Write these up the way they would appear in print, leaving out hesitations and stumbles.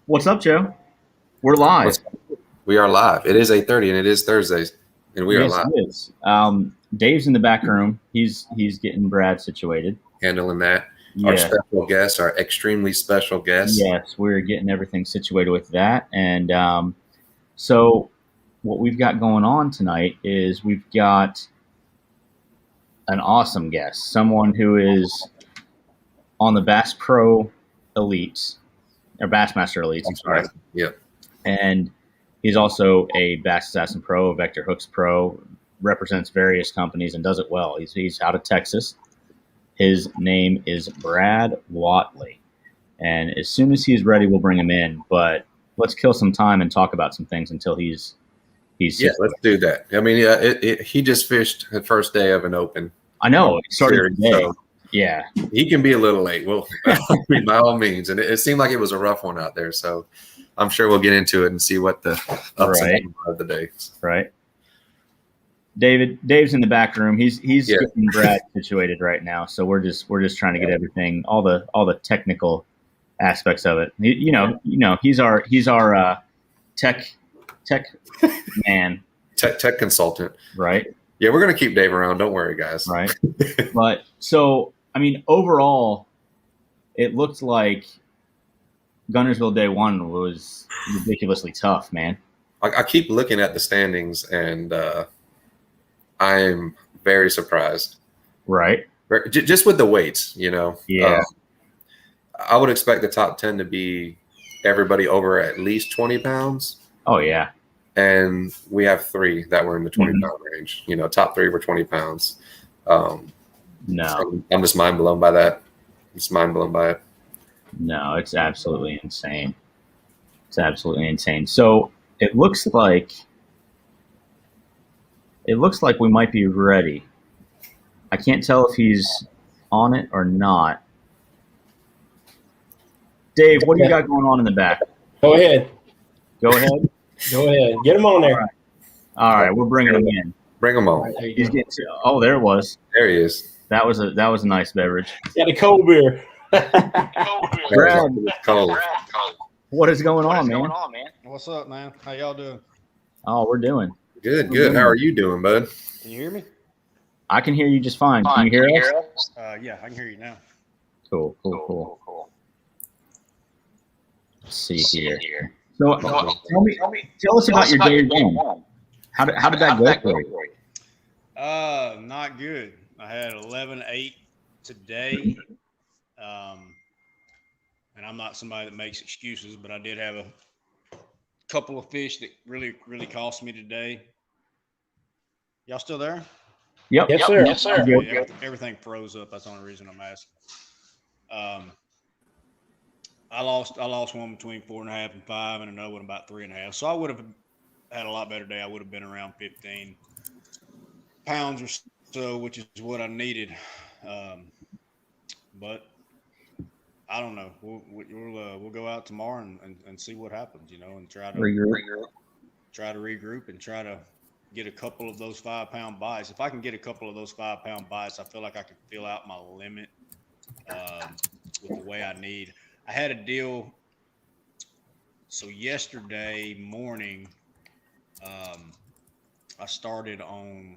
What's up, Joe? We're live. We are live. It is 8:30 and it is Thursday, and we are Yes, live. it is. Dave's in the back room. He's getting Brad situated. Handling that. Our special guest, our extremely special guest. Yes, we're getting everything situated with that. And so what we've got going on tonight is we've got an awesome guest, someone who is on the Bass Pro Elite, or Bassmaster Elite. I'm sorry. Yeah. And he's also a Bass Assassin Pro, a Vector Hooks Pro, represents various companies and does it well. He's out of Texas. His name is Brad Whatley. And as soon as he's ready, we'll bring him in. But let's kill some time and talk about some things until he's yeah, let's do that. I mean, he just fished the first day of an open. I know. It started today. So yeah. He can be a little late. Well, by all means. And it seemed like it was a rough one out there. So I'm sure we'll get into it and see what the ups and downs of the day. Right. Dave's in the back room. He's getting Brad situated right now. So we're just trying to get everything, all the technical aspects of it. He's our tech man. Tech consultant. Right. Yeah, we're gonna keep Dave around. Don't worry, guys. Right. But so I mean, overall, it looked like Guntersville day one was ridiculously tough, man. I keep looking at the standings and I'm very surprised. Right. Just with the weights, Yeah. I would expect the top 10 to be everybody over at least 20 pounds. Oh, yeah. And we have 3 that were in the 20-pound range. Top 3 were 20 pounds. No. I'm just mind blown by that. Just mind blown by it. No, it's absolutely insane. It's absolutely insane. So it looks like we might be ready. I can't tell if he's on it or not. Dave, what do you got going on in the back? Go ahead. Go ahead. Go ahead. Get him on there. All right, we're bringing him in. Bring him on. He's getting there it was. There he is. That was a nice beverage. Got a cold beer. Brad, what is going on, man? What's up, man? How y'all doing? Oh, we're doing good. How are you doing, bud? Can you hear me? I can hear you just fine. Can you hear us? Yeah, I can hear you now. Cool. Let's see here. So, tell us about your day one. How did that go for you? Not good. I had 11.8 today. And I'm not somebody that makes excuses, but I did have a couple of fish that really, really cost me today. Y'all still there? Yep. Yes, sir. Yeah, everything froze up. That's the only reason I'm asking. I lost one between 4.5 and 5, and another one about 3.5. So I would have had a lot better day. I would have been around 15 pounds or so, which is what I needed. But I don't know. We'll go out tomorrow and see what happens, and try to regroup and try to get a couple of those 5-pound bites. If I can get a couple of those 5-pound bites, I feel like I can fill out my limit with the way I need. I had a deal. So yesterday morning, I started on,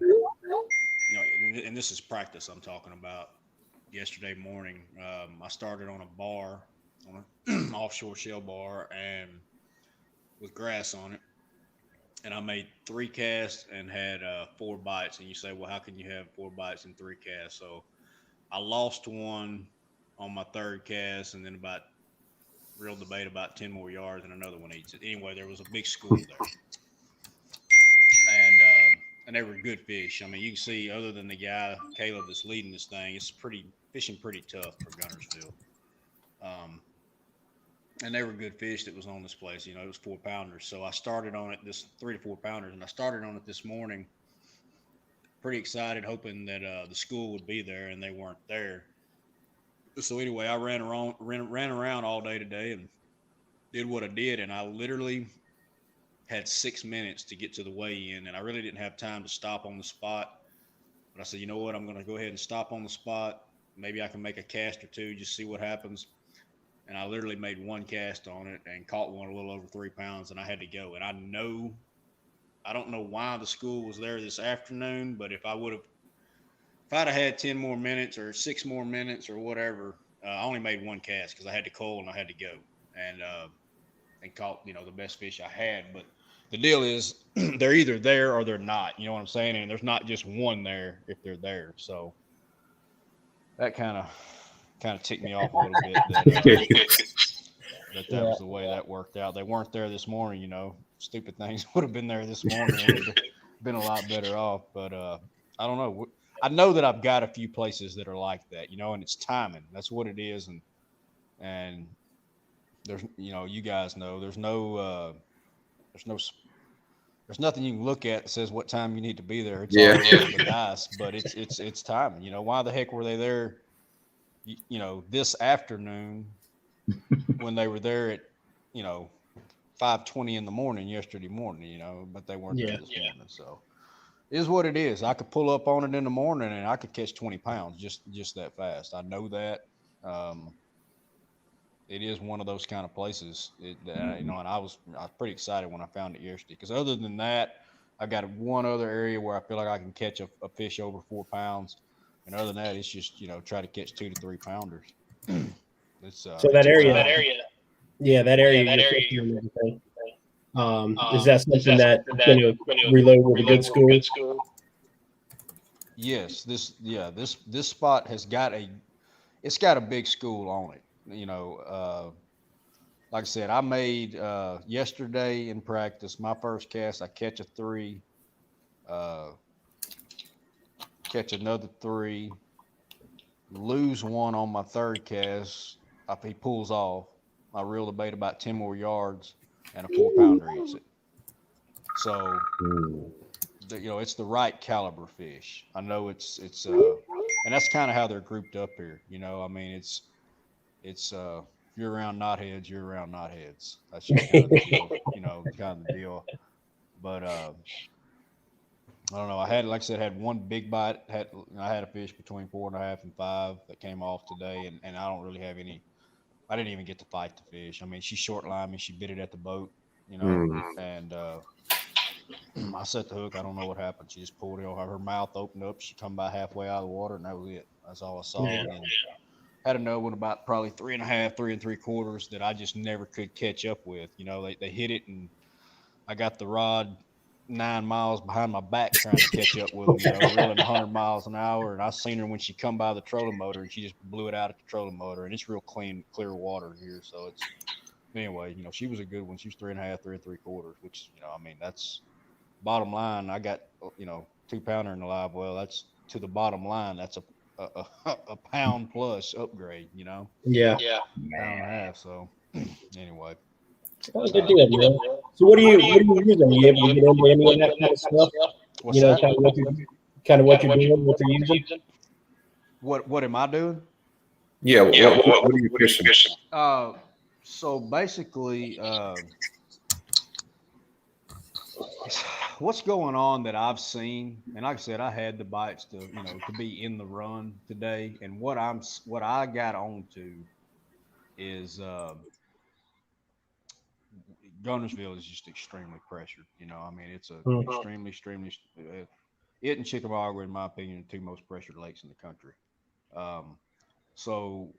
and this is practice I'm talking about. Yesterday morning, I started on a bar, on an offshore shell bar, and with grass on it. And I made 3 casts and had 4 bites. And you say, well, how can you have 4 bites and 3 casts? So I lost one on my 3rd cast, and then real debate about 10 more yards, and another one eats it. Anyway, there was a big school there. And they were good fish. I mean, you can see, other than the guy, Caleb, that's leading this thing, it's fishing pretty tough for Guntersville. And they were good fish that was on this place. It was 4-pounders. So I started on it, this 3 to 4-pounders, and I started on it this morning. Pretty excited, hoping that the school would be there, and they weren't there. So anyway, I ran around all day today and did what I did, and I literally had 6 minutes to get to the weigh-in, and I really didn't have time to stop on the spot. But I said, you know what, I'm going to go ahead and stop on the spot. Maybe I can make a cast or two, just see what happens. and I literally made one cast on it and caught one a little over 3 pounds, and I had to go. And I don't know why the school was there this afternoon, but if I'd have had 10 more minutes or 6 more minutes or whatever, I only made one cast because I had to coal and I had to go and caught, the best fish I had. But the deal is they're either there or they're not, you know what I'm saying? And there's not just one there if they're there. So that kind of ticked me off a little bit that was the way that worked out. They weren't there this morning, stupid things would have been there this morning. It would have been a lot better off, but I don't know. I know that I've got a few places that are like that, and it's timing. That's what it is. And there's, you guys know, there's nothing you can look at that says what time you need to be there. It's all over the dice, but it's timing. Why the heck were they there, this afternoon when they were there at, 5:20 in the morning yesterday morning, but they weren't there this morning. So it is what it is. I could pull up on it in the morning and I could catch 20 pounds just that fast. I know that. It is one of those kind of places and I was pretty excited when I found it yesterday, because other than that, I've got one other area where I feel like I can catch a fish over 4 pounds. And other than that, it's just, try to catch 2 to 3 pounders. So that area. Yeah, that area. Is that something that's going to reload with a good school? Yes, this spot has got a big school on it. Like I said, I made yesterday in practice my first cast. I catch a 3, catch another 3, lose one on my third cast. He pulls off. I reel the bait about 10 more yards, and a 4-pounder eats it. So, it's the right caliber fish. I know it's and that's kind of how they're grouped up here. I mean, it's if you're around knotheads, you're around knotheads. That's just kind of the deal, kind of the deal. But I don't know. Like I said, had one big bite. I had a fish between 4.5 and 5 that came off today, and I don't really have any. I didn't even get to fight the fish. I mean, she short lined me. She bit it at the boat, and I set the hook. I don't know what happened. She just pulled it. Her mouth opened up. She come by halfway out of the water, and that was it. That's all I saw. Yeah. And had another one about probably 3.5, 3 3/4 that I just never could catch up with. They hit it, and I got the rod 9 miles behind my back trying to catch up with them, reeling 100 miles an hour. And I seen her when she come by the trolling motor, and she just blew it out at the trolling motor. And it's real clean, clear water here. So it's, anyway, she was a good one. She was 3.5, 3 3/4, which, I mean, that's bottom line. I got, 2-pounder in the live well. That's to the bottom line. That's a pound plus upgrade, Yeah. Pound and a half. So anyway. Oh, good deal, man. So what are you using? Are you able to get into any of that kind of stuff? What's that? Kind of what you're doing, what you're using? What am I doing? Yeah. What are you fishing? So basically, what's going on that I've seen, and like I said, I had the bites to be in the run today, and what I got onto is Guntersville is just extremely pressured. I mean, it's extremely it and Chickamauga, in my opinion, are the 2 most pressured lakes in the country. So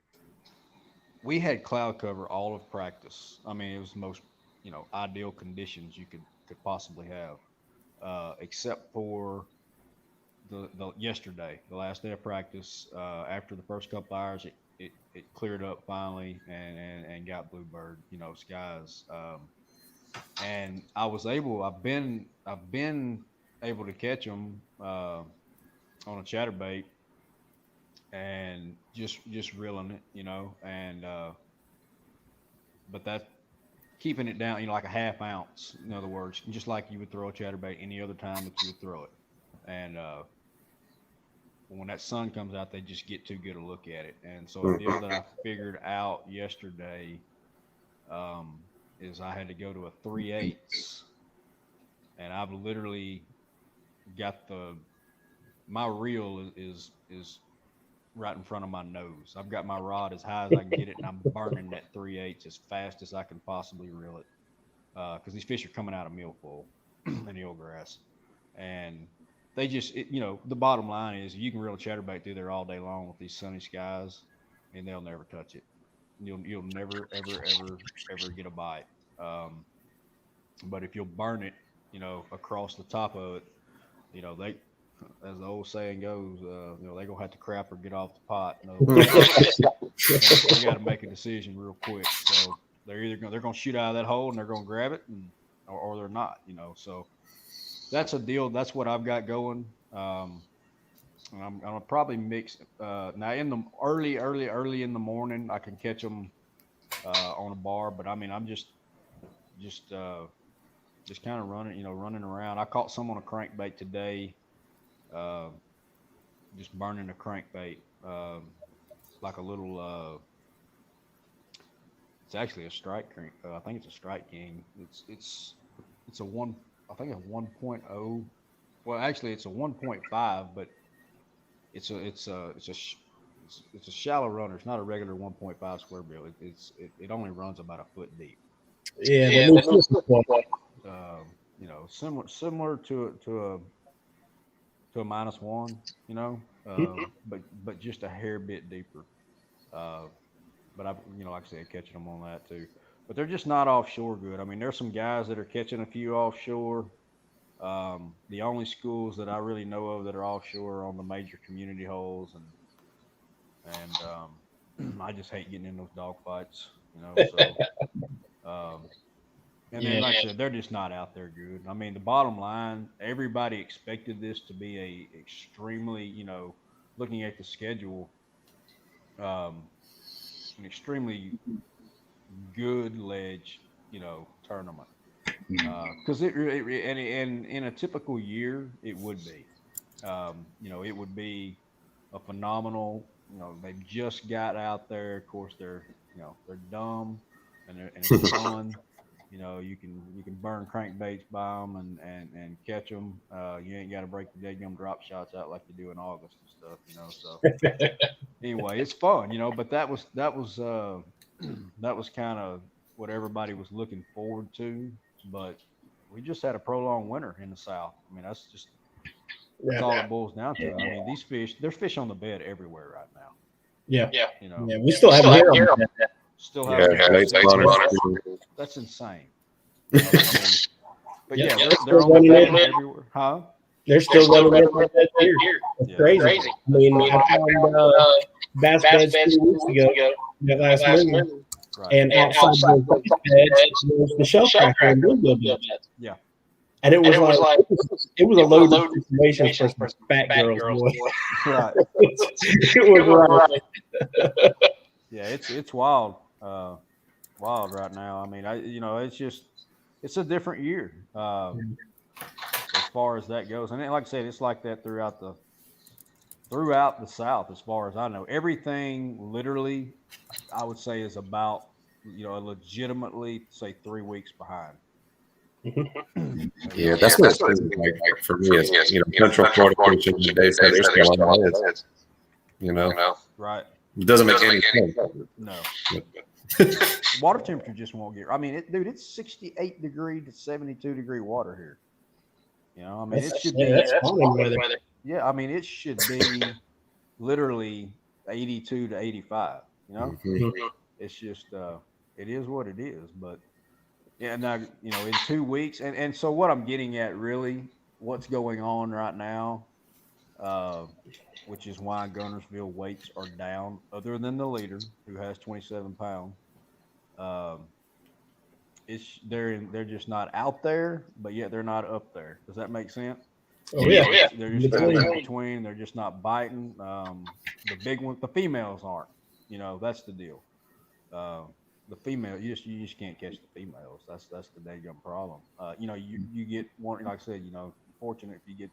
we had cloud cover all of practice. I mean, it was the most, ideal conditions you could possibly have, except for the yesterday, the last day of practice. After the first couple hours, it cleared up finally and got bluebird, skies. And I've been able to catch them on a chatterbait and just reeling it, and but that keeping it down, like a half ounce, in other words, just like you would throw a chatterbait any other time that you would throw it. And when that sun comes out, they just get too good a look at it. And so the deal that I figured out yesterday is I had to go to a 3/8, and I've literally got my reel is right in front of my nose. I've got my rod as high as I can get it, and I'm burning that 3/8 as fast as I can possibly reel it. Because these fish are coming out of milfoil and eelgrass, and they just, the bottom line is you can reel a chatterbait through there all day long with these sunny skies, and they'll never touch it. You'll never ever get a bite. But if you'll burn it, across the top of it, they, as the old saying goes, they're gonna have to crap or get off the pot. They got to make a decision real quick. So they're gonna shoot out of that hole and they're gonna grab it, or they're not. So that's a deal. That's what I've got going. And I'm gonna probably mix now in the early in the morning. I can catch them on a bar, but I mean I'm just kind of running around. I caught some on a crankbait today. Just burning a crankbait, like a little. It's actually a strike crank. I think it's a Strike King. It's a one. I think a 1.0. Well, actually, it's a 1.5, but it's a shallow runner. It's not a regular 1.5 square bill. It only runs about a foot deep. Yeah, similar to a -1, but just a hair bit deeper. But I, like I said, catching them on that too. But they're just not offshore good. I mean, there's some guys that are catching a few offshore. The only schools that I really know of that are offshore are on the major community holes, and I just hate getting in those dog fights, So, and then, like I said, they're just not out there good. I mean, the bottom line, everybody expected this to be a extremely, looking at the schedule, an extremely good ledge, tournament. Because and in a typical year, it would be, it would be a phenomenal. They've just got out there. Of course, they're dumb, and it's fun. You can burn crankbaits by them and catch them. You ain't got to break the dead gum drop shots out like you do in August and stuff. So anyway, it's fun. But that was kind of what everybody was looking forward to. But we just had a prolonged winter in the South. I mean, that's all it boils down to. I mean, these fish, there's fish on the bed everywhere right now. Yeah. We still have have here. Still have that's insane. But yeah, they're on the bed everywhere. Huh? They're still running in like that here. It's crazy. I mean, I found bass beds 2 weeks ago, that last moon. Right. And outside the beds was the shell cracker and bluegill beds. Yeah. And it was like it was a loaded situation for some fat girls. Right. It was right. Yeah, it's wild. Wild right now. I mean, it's a different year as far as that goes. And like I said, it's like that throughout the South, as far as I know. Everything literally, I would say, is about, legitimately, say, 3 weeks behind. Yeah, that's what it's like for me. Is Central Florida fishing today, so they're still on the heads. Right. It doesn't make any sense. No. Water temperature just won't get. I mean, it's 68 degree to 72 degree water here. I mean, it should be. Weather. Yeah, I mean, it should be literally 82 to 85. It's just it is what it is. But yeah, now in 2 weeks, and so what I'm getting at, really, what's going on right now, which is why Guntersville weights are down, other than the leader who has 27 pounds. They're just not out there, but yet they're not up there. Does that make sense? Oh yeah. They're just kind of in between. They're just not biting. The big one, the females aren't. That's the deal. The female, you just can't catch the females. That's the daggum problem. You get one, like I said, fortunate if you get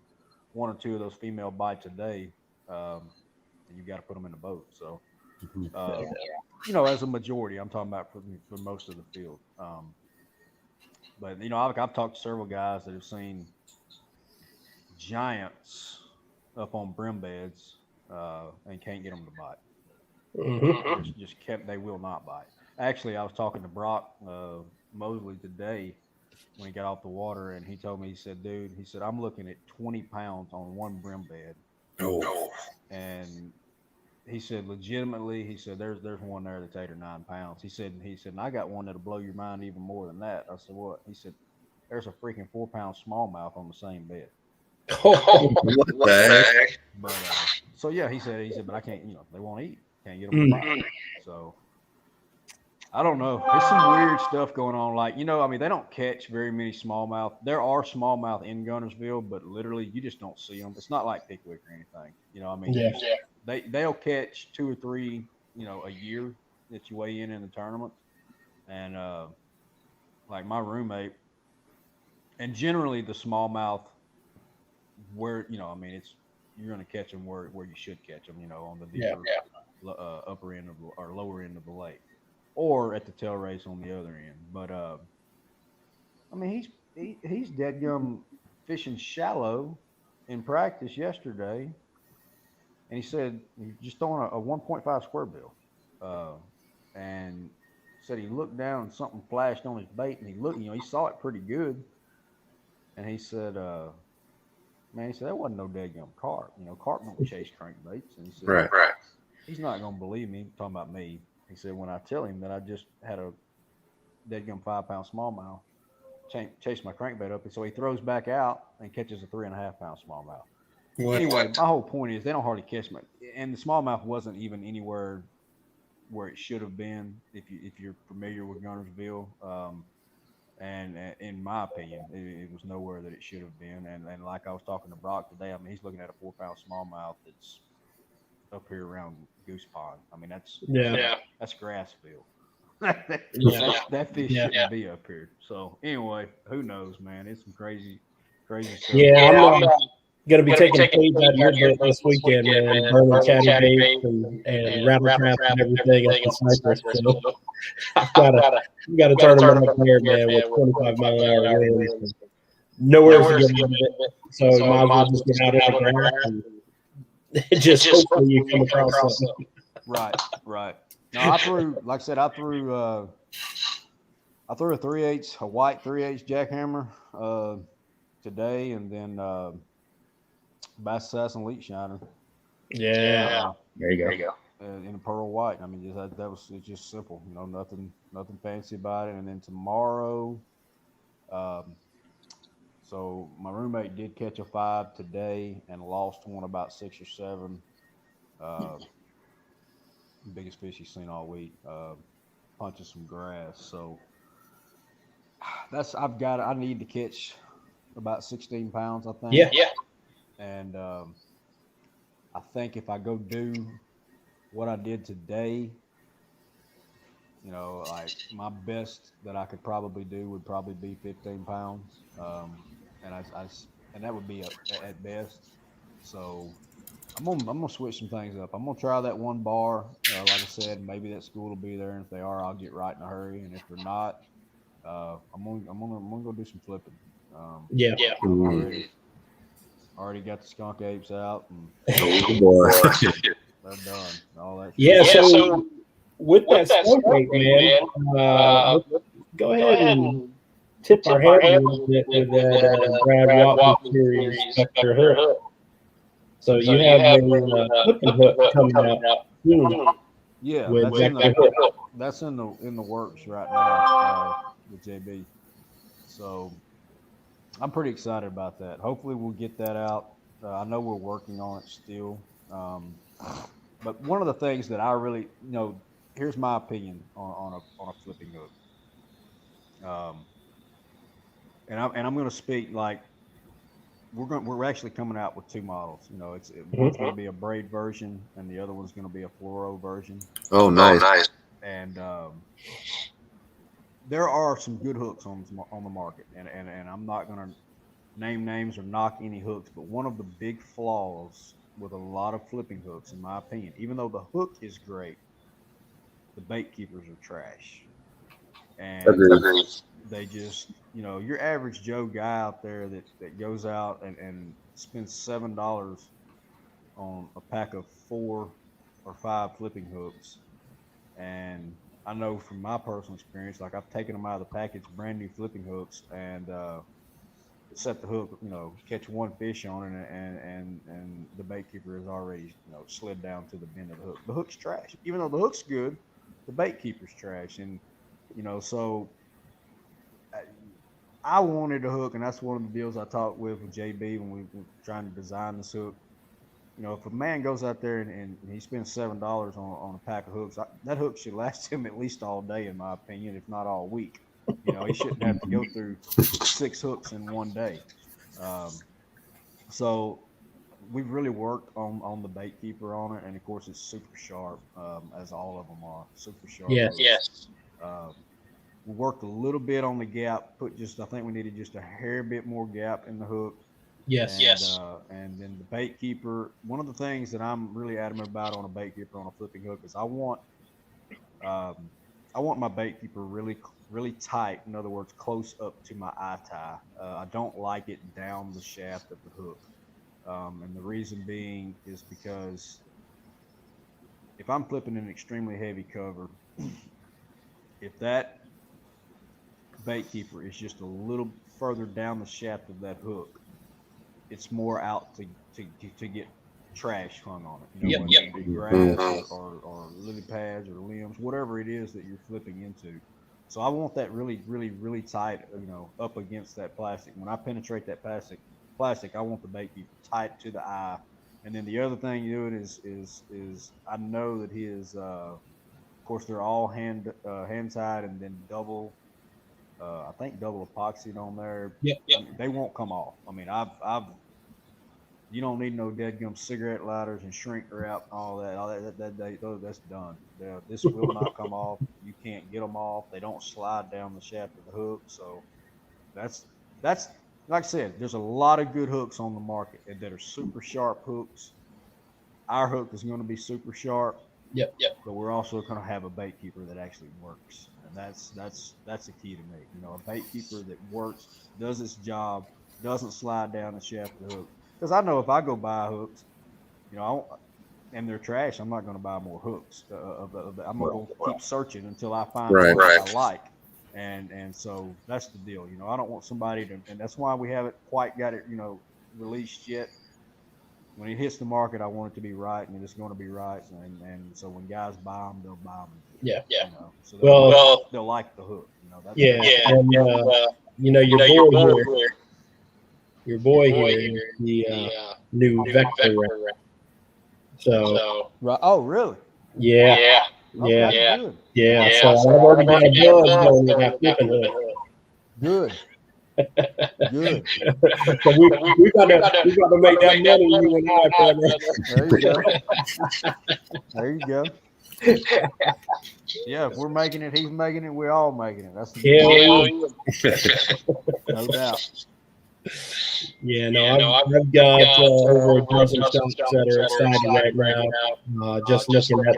1 or 2 of those female bites a day, and you got to put them in the boat. So, as a majority, I'm talking about for most of the field. But I've talked to several guys that have seen giants up on brim beds, and can't get them to bite. Mm-hmm. Just kept. They will not bite. Actually, I was talking to Brock Mosley today when he got off the water, and he told me, he said, dude, he said, I'm looking at 20 pounds on one brim bed. Oh. And he said, legitimately, he said, there's one there that's 8 or 9 pounds. He said, and I got one that'll blow your mind even more than that. I said, what? He said, there's a freaking 4-pound smallmouth on the same bed. What the heck? But so yeah, he said, but I can't, they won't eat. Can't get them to bite. So I don't know. There's some weird stuff going on. Like, they don't catch very many smallmouth. There are smallmouth in Guntersville, but literally you just don't see them. It's not like Pickwick or anything. They'll catch 2 or 3, a year that you weigh in the tournament. And like my roommate, and generally the smallmouth, where it's you're going to catch them where you should catch them, on the deeper upper end or lower end of the lake, or at the tail race on the other end. But he's deadgum fishing shallow in practice yesterday, and he said he's just throwing a 1.5 square bill, and said he looked down and something flashed on his bait, and he looked, he saw it pretty good, and he said, man, he said that wasn't no deadgum carp. Carp don't chase crankbaits, and he said, Right. He's not gonna believe me talking about me. He said when I tell him that I just had a deadgum 5-pound smallmouth chase my crankbait up, and so he throws back out and catches a 3.5-pound smallmouth. Anyway, my whole point is they don't hardly catch me, and the smallmouth wasn't even anywhere where it should have been. If you're familiar with Guntersville, and in my opinion, it was nowhere that it should have been. And like I was talking to Brock today, he's looking at a 4-pound smallmouth that's up here around Goose Pond. That's Grassville. that fish shouldn't be up here. So anyway, who knows, man? It's some crazy stuff. Yeah, I'm going to be taking a page out of your book this weekend, man. Burning chatty baits and rattle traps and everything at the Cypress. So I've got a tournament up there, man, with 25-mile-an-hour winds. Nowhere to get out of it. So might as well just get out of the grass and just hopefully you come across something. Right. No, I threw a 3/8, a white 3/8 jackhammer today, and then Bassmaster Elite shiner. Yeah. There you go. In a pearl white. It's just simple. Nothing fancy about it. And then tomorrow, so my roommate did catch a 5 today and lost one about 6 or 7. Biggest fish he's seen all week. Punching some grass. So I need to catch about 16 pounds, I think. Yeah. And I think if I go do what I did today, like my best that I could probably do would probably be 15 pounds. And that would be at best. So I'm gonna switch some things up. I'm gonna try that one bar. Like I said, maybe that school will be there, and if they are, I'll get right in a hurry. And if they're not, I'm gonna go do some flipping. Already got the skunk apes out, and they're done. All that. Yeah. So with that skunk ape, man, go ahead and tip our hand a little bit with that Brad Whatley series Vector hook. So you have a flipping hook coming out soon. Yeah, that's in the works right now with JB. So I'm pretty excited about that. Hopefully we'll get that out. I know we're working on it still. But one of the things that I really, here's my opinion on a flipping hook. And I'm going to speak like we're actually coming out with 2 models. One's going to be a braid version, and the other one's going to be a fluoro version. Oh, nice. And there are some good hooks on the market, and I'm not going to name names or knock any hooks, but one of the big flaws with a lot of flipping hooks, in my opinion, even though the hook is great, the bait keepers are trash. And they just, your average Joe guy out there that goes out and spends $7 on a pack of 4 or 5 flipping hooks. And I know from my personal experience, like I've taken them out of the package, brand new flipping hooks, and set the hook, catch one fish on it, and the bait keeper has already, slid down to the bend of the hook. The hook's trash. Even though the hook's good, the bait keeper's trash. And, so I wanted a hook, and that's one of the deals I talked with JB when we were trying to design this hook. If a man goes out there and he spends $7 on a pack of hooks, that hook should last him at least all day, in my opinion, if not all week. He shouldn't have to go through 6 hooks in one day. So we've really worked on the bait keeper on it, and of course it's super sharp, as all of them are. Super sharp. Yes. We worked a little bit on the gap. I think we needed just a hair bit more gap in the hook. Yes. And then the bait keeper. One of the things that I'm really adamant about on a bait keeper on a flipping hook is I want my bait keeper really, really tight. In other words, close up to my eye tie. I don't like it down the shaft of the hook. And the reason being is because if I'm flipping an extremely heavy cover, if that bait keeper is just a little further down the shaft of that hook, it's more out to get trash hung on it. Whether it be grass or lily pads or limbs, whatever it is that you're flipping into. So I want that really, really, really tight, up against that plastic. When I penetrate that plastic, I want the bait keeper tight to the eye. And then the other thing you do it is I know that he is, of course, they're all hand tied and then double. I think double epoxied on there. Yep. I mean, they won't come off. I mean, you don't need no deadgum cigarette lighters and shrink wrap, all that. That's done. This will not come off. You can't get them off. They don't slide down the shaft of the hook. So that's like I said. There's a lot of good hooks on the market that are super sharp hooks. Our hook is going to be super sharp. Yep. But we're also going to have a bait keeper that actually works, and that's the key to me. A bait keeper that works, does its job, doesn't slide down the shaft of the hook. Because I know if I go buy hooks, and they're trash, I'm not going to buy more hooks. I'm going to keep searching until I find one that I like, and so that's the deal. I don't want somebody to, and that's why we haven't quite got it, released yet. When it hits the market, I want it to be right, and it's going to be right. And so when guys buy them, they'll buy them. Yeah. So they'll like the hook. And your boy here, the new Vector. So. Right. Oh, really? Yeah. Okay, Yeah. So I've already got a buzz going with that flipping hook. Good. Good. So we got to make that money, you and I, brother. There you go. Yeah, if we're making it, he's making it, we're all making it. That's the deal. No doubt. Yeah, no, I've got over a dozen shops that are excited right now. Just looking at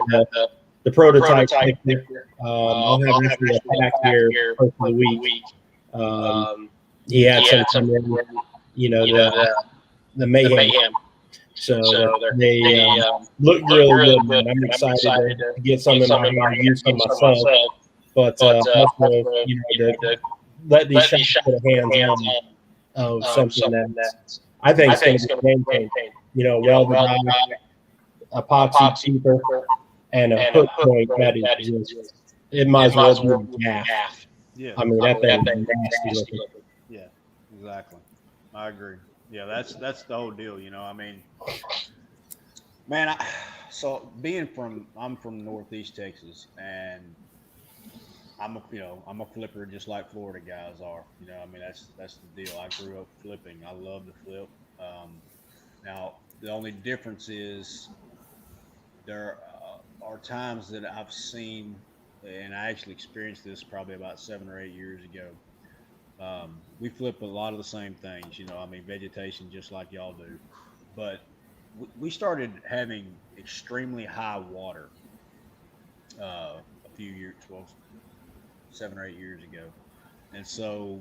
the prototype picture. I'll have actually a pack here for the week. He had some the mayhem. So they look really good, man. I'm excited to get some in my hand and use them myself. But also, to let these shops put a hands on something that I think is going to be maintained. Welded eye, epoxy cheaper, and a hook point that is just, it might as well be half. Yeah. I mean, that thing is nasty looking. Yeah, exactly. I agree. Yeah, that's the whole deal. I mean, man, I'm from Northeast Texas, and I'm a flipper just like Florida guys are. I mean, that's the deal. I grew up flipping. I love to flip. Now the only difference is there are times that I've seen, and I actually experienced this probably about 7 or 8 years ago. We flip a lot of the same things, I mean, vegetation just like y'all do, but we started having extremely high water a few years, 7 or 8 years ago. And so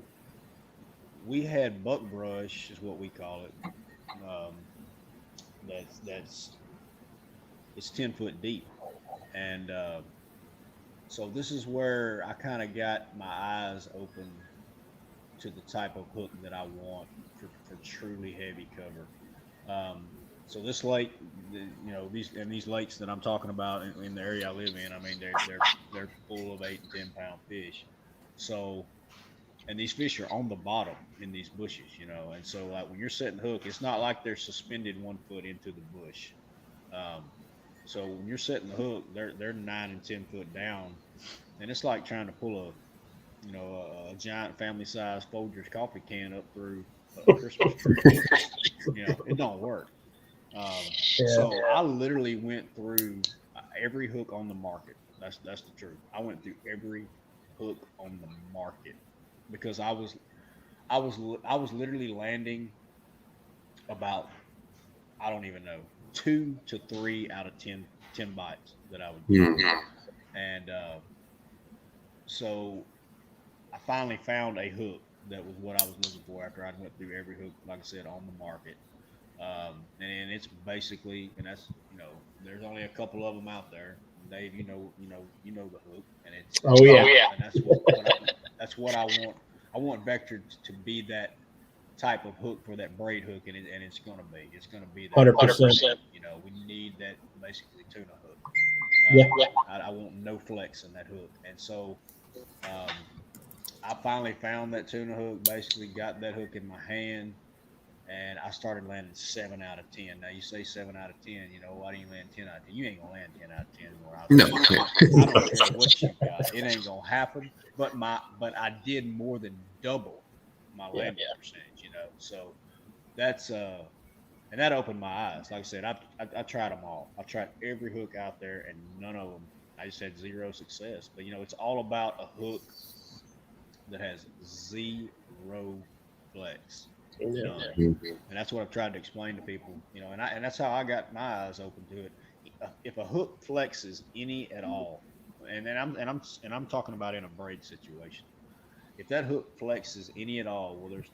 we had buckbrush is what we call it. it's 10 foot deep, and so this is where I kind of got my eyes open to the type of hook that I want for truly heavy cover. So this lake, these lakes that I'm talking about in the area I live in, I mean, they're full of 8 and 10 pound fish. So, and these fish are on the bottom in these bushes, and so like when you're setting hook, it's not like they're suspended 1 foot into the bush. So when you're setting the hook, they're 9 and 10 foot down, and it's like trying to pull a giant family size Folgers coffee can up through a Christmas tree. It don't work. So I literally went through every hook on the market. That's the truth. I went through every hook on the market because I was literally landing about, I don't even know, 2 to 3 out of 10 bites that I would get. And so I finally found a hook that was what I was looking for after I went through every hook, like I said, on the market. And it's basically, and that's, there's only a couple of them out there. Dave, you know the hook, and it's and that's what I want. I want Vector to be that type of hook for that braid hook, and it's going to be that 100%. We need that basically tuna hook. I want no flex in that hook, and so I finally found that tuna hook. Basically, got that hook in my hand. And I started landing 7 out of 10. Now you say 7 out of 10. Why do you land 10 out of 10? You ain't gonna land 10 out of 10 more. I don't care what you got. It ain't gonna happen. But I did more than double my landing percentage. So that's and that opened my eyes. Like I said, I tried them all. I tried every hook out there, and none of them. I just had 0 success. But it's all about a hook that has 0 flex. And that's what I've tried to explain to people, and that's how I got my eyes open to it. If a hook flexes any at all, and I'm talking about in a braid situation, if that hook flexes any at all, well, there's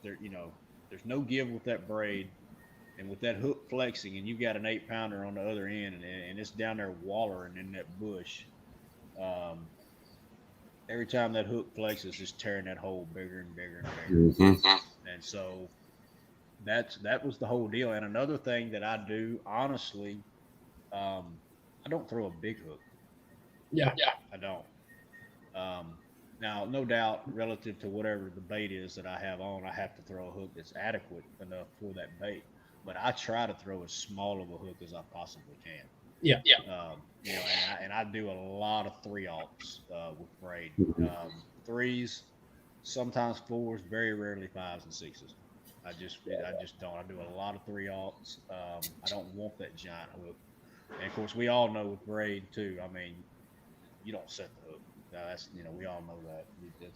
no give with that braid, and with that hook flexing, and you've got an 8 pounder on the other end, and it's down there wallering in that bush. Every time that hook flexes, it's tearing that hole bigger and bigger and bigger, and so. That was the whole deal. And another thing that I do, honestly, I don't throw a big hook. Yeah. I don't. Now, no doubt, relative to whatever the bait is that I have on, I have to throw a hook that's adequate enough for that bait. But I try to throw as small of a hook as I possibly can. Yeah. And I do a lot of 3/0 with braid. 3s, sometimes 4s, very rarely 5s and 6s. I just don't. I do a lot of 3/0. I don't want that giant hook. And of course, we all know with braid too. I mean, you don't set the hook. That's we all know that.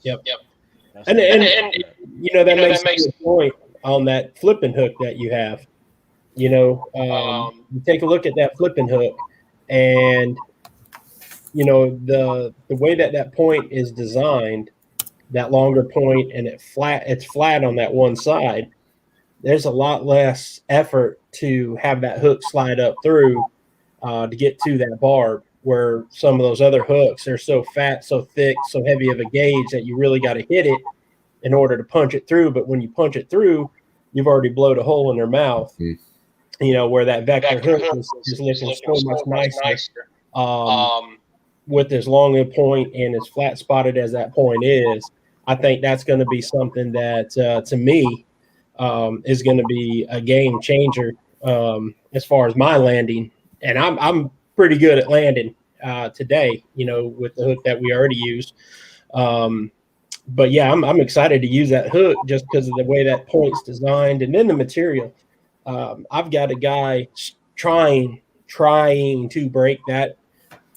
Yep. And that makes a good point on that flipping hook that you have. You take a look at that flipping hook, and the way that point is designed, that longer point, and it's flat on that one side. There's a lot less effort to have that hook slide up through to get to that barb, where some of those other hooks are so fat, so thick, so heavy of a gauge that you really got to hit it in order to punch it through. But when you punch it through, you've already blowed a hole in their mouth. Where that Vector hook is looking so much nicer with as long a point and as flat spotted as that point is. I think that's going to be something that, to me, is going to be a game changer as far as my landing. And I'm pretty good at landing today, with the hook that we already used. But yeah, I'm excited to use that hook just because of the way that point's designed, and then the material. I've got a guy trying to break that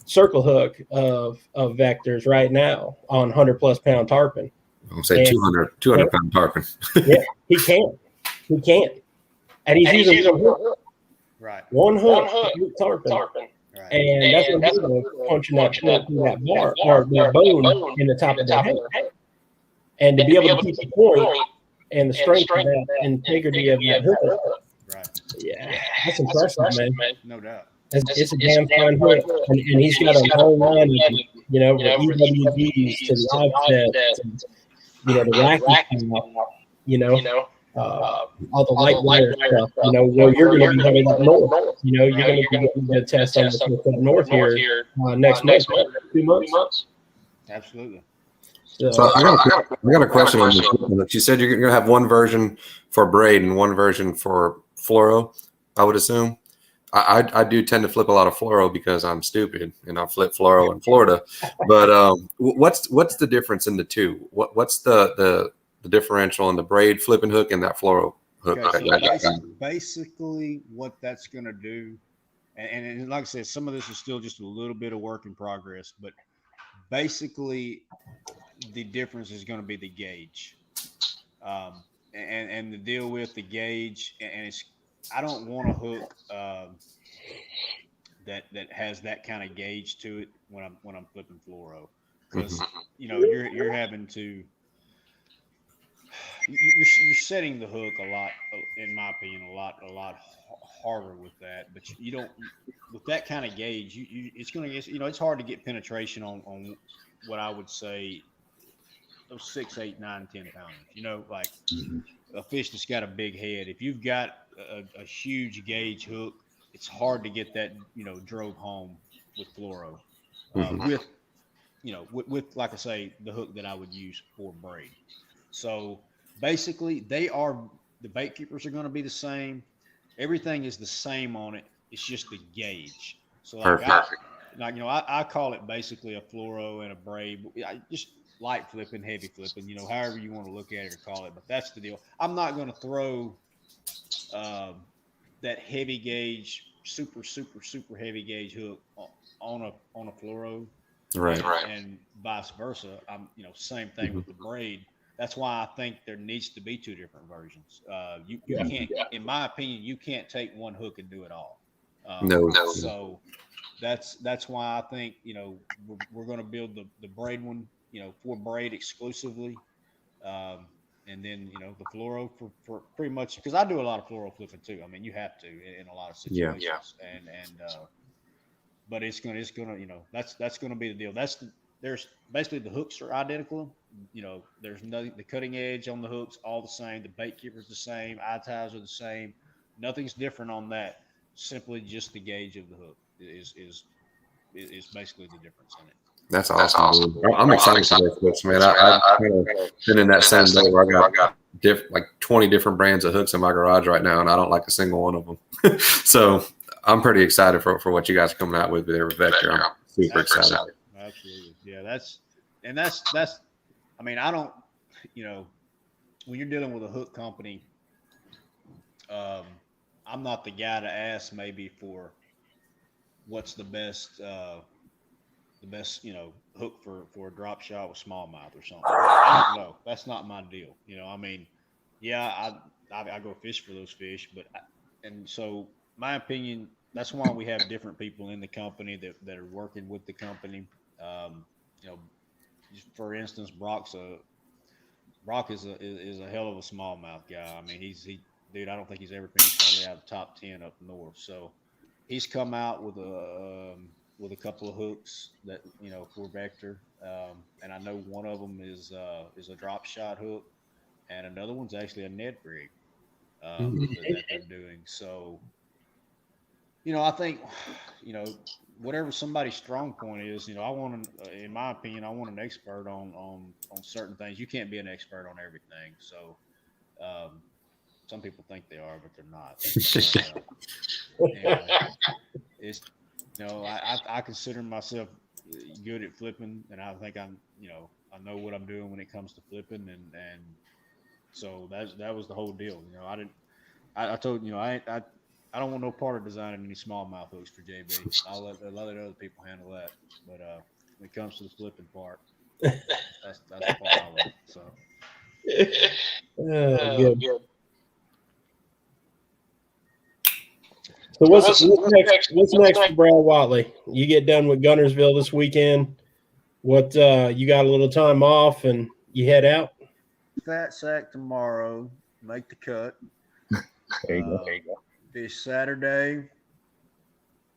circle hook of Vectors right now on 100+ pound tarpon. I'll say 200 pound tarpon. Yeah, he can't. And he's using one hook. Right. One hook tarpon. Right. And that's what he's doing, punching that point through that bar or that bone in the top of their head. And to be able to keep the point and the strength of that integrity of that hook. Right. Yeah. That's impressive, man. No doubt. It's a damn fine hook, and he's got a whole line of, you know, EWGs to live sets, and, you know, the racket stuff, you know, all the light wire stuff, you know, where you're going to be headed up north. You know, you're going to be getting the test on the up north here next month, 2 months. Absolutely. So I got a question on this. You said you're going to have one version for braid and one version for fluoro, I would assume. I do tend to flip a lot of fluoro because I'm stupid and I flip fluoro in Florida. But what's the difference in the two? What's the differential in the braid flipping hook and that fluoro hook? Okay, so basically what that's going to do, and like I said, some of this is still just a little bit of work in progress, but basically the difference is going to be the gauge, and the deal with the gauge, and it's, I don't want a hook that has that kind of gauge to it when I'm flipping fluoro, because you know you're having to you're setting the hook a lot, in my opinion, a lot harder with that. But you don't, with that kind of gauge, it's going to get, you know, it's hard to get penetration on what I would say those 6, 8, 9, 10 pounders. You know, like a fish that's got a big head. If you've got a huge gauge hook, it's hard to get that, you know, drove home with fluoro. With, you know, with like I say, the hook that I would use for braid. So basically, the bait keepers are going to be the same. Everything is the same on it. It's just the gauge. So like, you know, I call it basically a fluoro and a braid. I just light flipping, heavy flipping, you know, however you want to look at it or call it. But that's the deal. I'm not going to throw that heavy gauge, super heavy gauge hook on a fluoro, right, and vice versa. I'm, you know, same thing with the braid. That's why I think there needs to be 2 different versions. You can't, in my opinion, you can't take one hook and do it all. No. So that's why I think, you know, we're going to build the braid one, you know, for braid exclusively. And then, you know, the fluoro for pretty much, because I do a lot of fluoro flipping too. I mean, you have to in a lot of situations. Yeah. And but it's gonna, you know, that's gonna be the deal. There's basically the hooks are identical. You know, there's nothing, the cutting edge on the hooks all the same. The bait keeper's the same. Eye ties are the same. Nothing's different on that. Simply just the gauge of the hook is basically the difference in it. That's awesome. I'm excited for those hooks, man. I've kind of been in that same boat where I got like 20 different brands of hooks in my garage right now, and I don't like a single one of them. So I'm pretty excited for what you guys are coming out with there with Vector. I'm super excited. Absolutely. Yeah, that's I mean, I don't, you know, when you're dealing with a hook company, I'm not the guy to ask maybe for what's the best, you know, hook for a drop shot with smallmouth or something. I don't know. That's not my deal. You know, I mean, yeah, I go fish for those fish, but and so my opinion, that's why we have different people in the company that are working with the company. You know, for instance, Brock is a hell of a smallmouth guy. I mean, dude, I don't think he's ever finished probably out of the top 10 up north. So he's come out with a couple of hooks that, you know, for Vector. And I know one of them is a drop shot hook, and another one's actually a Ned rig that they're doing. So, you know, I think, you know, whatever somebody's strong point is, you know, in my opinion, I want an expert on certain things. You can't be an expert on everything. So, some people think they are, but they're not. It's, you know, I consider myself good at flipping, and I think I'm, you know, I know what I'm doing when it comes to flipping, and so that was the whole deal. You know, I told, you know, I don't want no part of designing any smallmouth hooks for JB. I'll let other people handle that. But when it comes to the flipping part, that's the part I want. So good. So what's next for Brad Whatley? You get done with Guntersville this weekend. What you got a little time off and you head out? Fat sack tomorrow. Make the cut. There you go. Fish Saturday.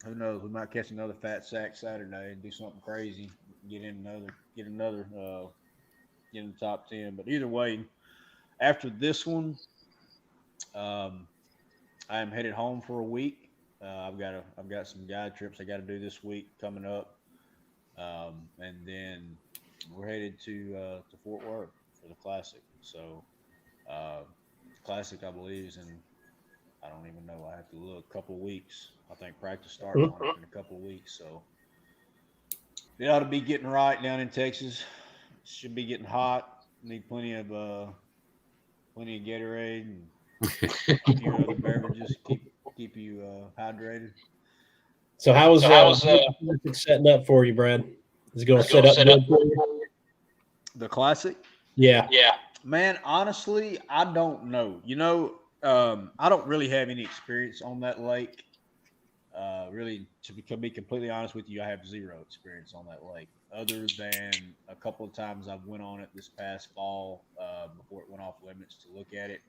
Who knows? We might catch another fat sack Saturday and do something crazy. Get in the top 10. But either way, after this one, I am headed home for a week. I've got some guide trips I got to do this week coming up, and then we're headed to Fort Worth for the Classic. So, Classic, I believe, is in, I don't even know. I have to look. A couple of weeks. I think practice starts on it in a couple of weeks. So it ought to be getting right down in Texas. Should be getting hot. Need plenty of Gatorade and a few other beverages. Keep you hydrated. So how was setting up for you, Brad? Is it going to set up good for you? The Classic? Yeah. Man, honestly, I don't know. I don't really have any experience on that lake. Really, to be completely honest with you, I have zero experience on that lake, other than a couple of times I've went on it this past fall before it went off limits to look at it.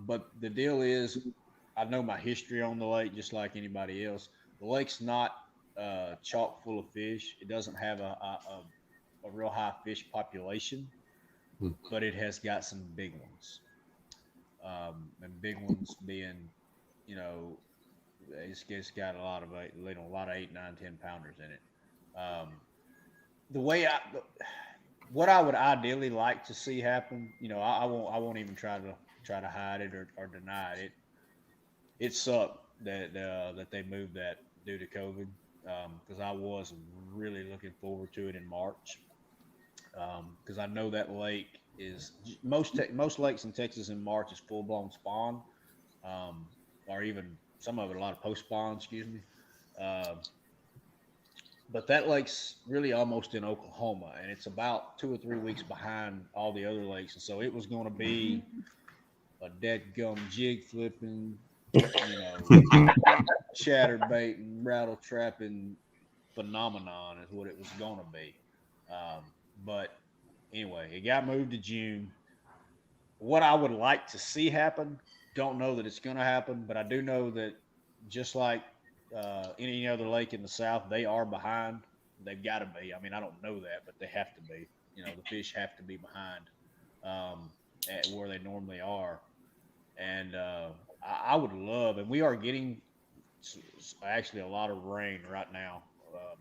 But the deal is, I know my history on the lake just like anybody else. The lake's not chock full of fish. It doesn't have a real high fish population, but it has got some big ones. And big ones being, it's got a lot of 8, 9, 10 pounders in it. What I would ideally like to see happen, I won't even try to hide it or deny it. It sucked that they moved that due to COVID, because I was really looking forward to it in March, because I know that lake is most lakes in Texas in March is full blown spawn, or even some of it a lot of post spawn. Excuse me. But that lake's really almost in Oklahoma, and it's about 2 or 3 weeks behind all the other lakes. And so it was going to be a dead gum jig flipping, chatterbait rattle trapping phenomenon is what it was going to be. But anyway, it got moved to June. What I would like to see happen, don't know that it's going to happen, but I do know that just like any other lake in the South, they are behind. They've got to be. I mean, I don't know that, but they have to be. The fish have to be behind at where they normally are. And I would love, and we are getting actually a lot of rain right now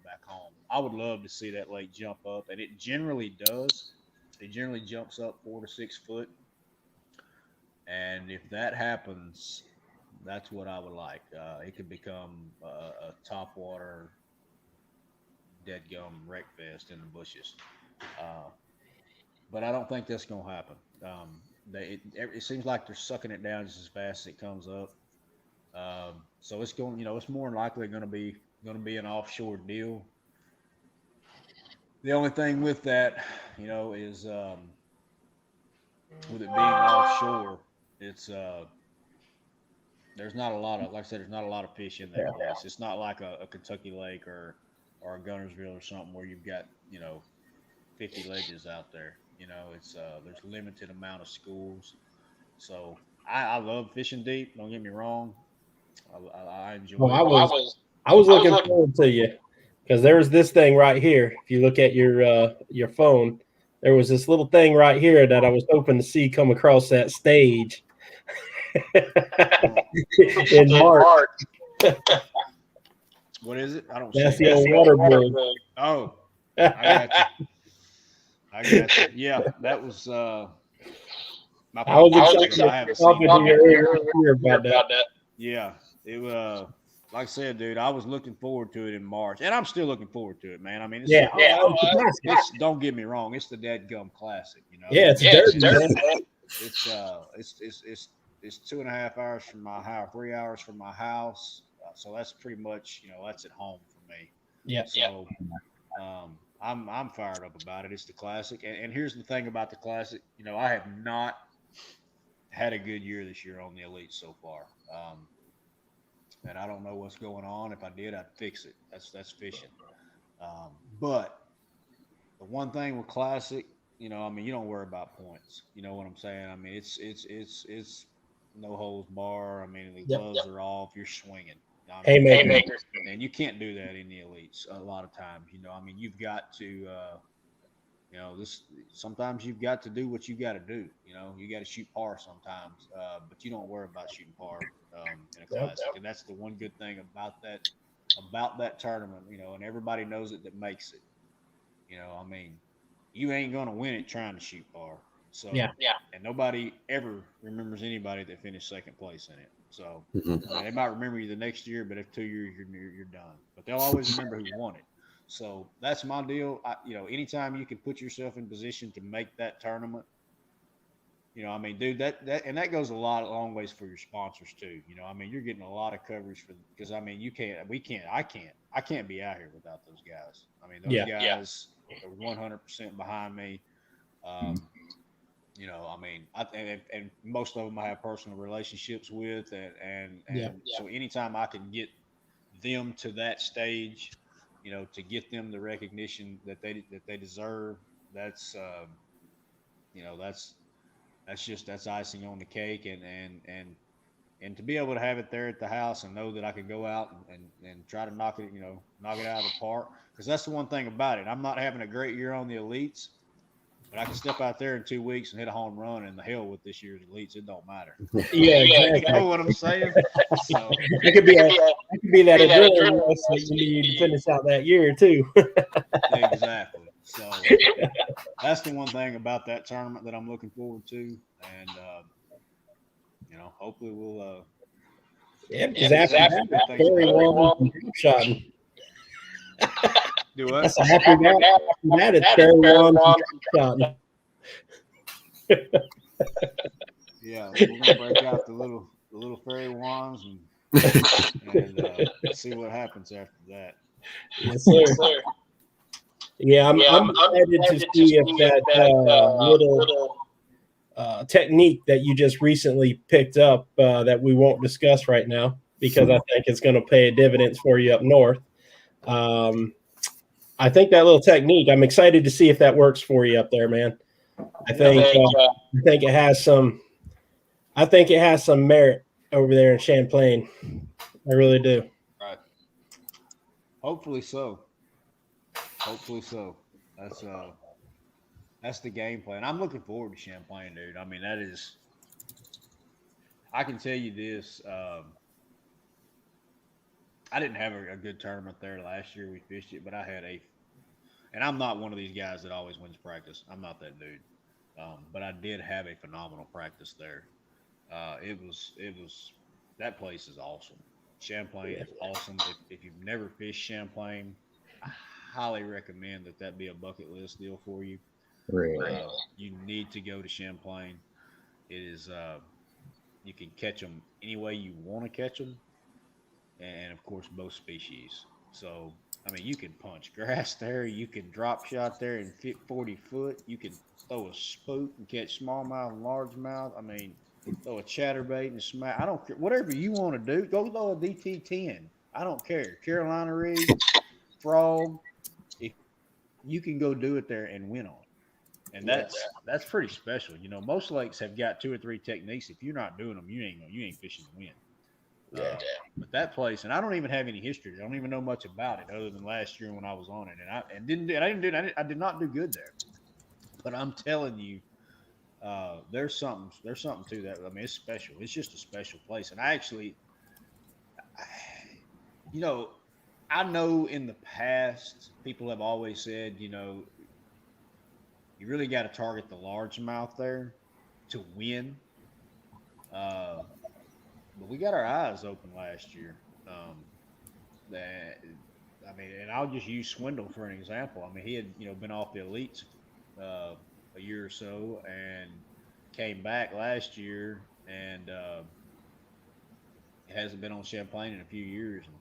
back home. I would love to see that lake jump up, and it generally does. It generally jumps up 4 to 6 foot. And if that happens, that's what I would like. It could become a topwater dead gum wreck fest in the bushes. But I don't think that's going to happen. It seems like they're sucking it down just as fast as it comes up. So it's going, it's more than likely going to be an offshore deal. The only thing with that, is with it being offshore, it's there's not a lot of, like I said, there's not a lot of fish in that place. It's not like a Kentucky Lake or a Guntersville or something where you've got 50 ledges out there. It's there's limited amount of schools. So I love fishing deep. Don't get me wrong. I enjoy. Well, I was looking forward to you, because there's this thing right here. If you look at your phone, there was this little thing right here that I was hoping to see come across that stage in March. What is it? I don't That's see the old water bug. Oh, I got you. Yeah, that was my. I was excited talking to you earlier about that. Yeah, it was. Like I said, dude, I was looking forward to it in March, and I'm still looking forward to it, man. I mean, it's don't get me wrong, it's the Dead Gum Classic, Yeah, it's dirty, man. It's 2.5 hours from my house, 3 hours from my house, so that's pretty much, that's at home for me. Yeah. So, I'm fired up about it. It's the Classic, and here's the thing about the Classic, I have not had a good year this year on the Elite so far. And I don't know what's going on. If I did, I'd fix it. That's fishing. But the one thing with Classic, you don't worry about points. You know what I'm saying? I mean, it's no holds bar. I mean, the gloves are off. You're swinging. Haymakers. And you can't do that in the elites a lot of times. I mean, you've got to, sometimes you've got to do what you got to do. You got to shoot par sometimes, but you don't worry about shooting par in a classic. And that's the one good thing about that tournament, and everybody knows it that makes it. I mean, you ain't going to win it trying to shoot par. So, and nobody ever remembers anybody that finished second place in it. So, I mean, they might remember you the next year, but if 2 years you're done. But they'll always remember who won it. So that's my deal. Anytime you can put yourself in position to make that tournament, I mean, dude, that goes a long ways for your sponsors too. I mean, you're getting a lot of coverage because I mean, I can't be out here without those guys. I mean, those guys are 100% behind me. I mean, and most of them I have personal relationships with, and so anytime I can get them to that stage, to get them the recognition that they deserve, that's that's icing on the cake, and to be able to have it there at the house and know that I can go out and try to knock it out of the park, because that's the one thing about it. I'm not having a great year on the elites, but I can step out there in 2 weeks and hit a home run, and the hell with this year's elites, it don't matter. Yeah, exactly. You know what I'm saying? So it could be that adrenaline rush that you need to finish out that year too. Exactly. So that's the one thing about that tournament that I'm looking forward to, and hopefully we'll. Because after that, Barry won shot. Do what? After that, it's Barry won shot. Yeah, we're gonna break out the little fairy wands and see what happens after that. Yes, sir. Yeah, I'm excited to see if that little technique that you just recently picked up that we won't discuss right now, because I think it's going to pay dividends for you up north. I think that little technique, I'm excited to see if that works for you up there, man. I think it has some merit over there in Champlain. I really do. Right. Hopefully so. That's the game plan. I'm looking forward to Champlain, dude. I mean, I can tell you this. I didn't have a good tournament there last year. We fished it, but I had and I'm not one of these guys that always wins practice. I'm not that dude. But I did have a phenomenal practice there. It was that place is awesome. Champlain is awesome. If you've never fished Champlain, I highly recommend that be a bucket list deal for you. Really? You need to go to Champlain. It is you can catch them any way you want to catch them, and of course both species. So I mean, you can punch grass there, you can drop shot there and fit 40 foot, you can throw a spook and catch smallmouth and largemouth. I mean, throw a chatterbait and smack. I don't care. Whatever you want to do, go throw a DT10. I don't care. Carolina Reed, frog. If you can go do it there and win on it. And that's pretty special. Most lakes have got 2 or 3 techniques. If you're not doing them, you ain't fishing to win. But that place, and I don't even have any history. I don't even know much about it other than last year when I was on it, and I did not do good there. But I'm telling you, there's something to that. I mean, it's special. It's just a special place. And I actually, I know in the past people have always said, you really got to target the largemouth there to win. But we got our eyes open last year. And I'll just use Swindle for an example. I mean, he had been off the elites a year or so and came back last year, and hasn't been on Champlain in a few years. And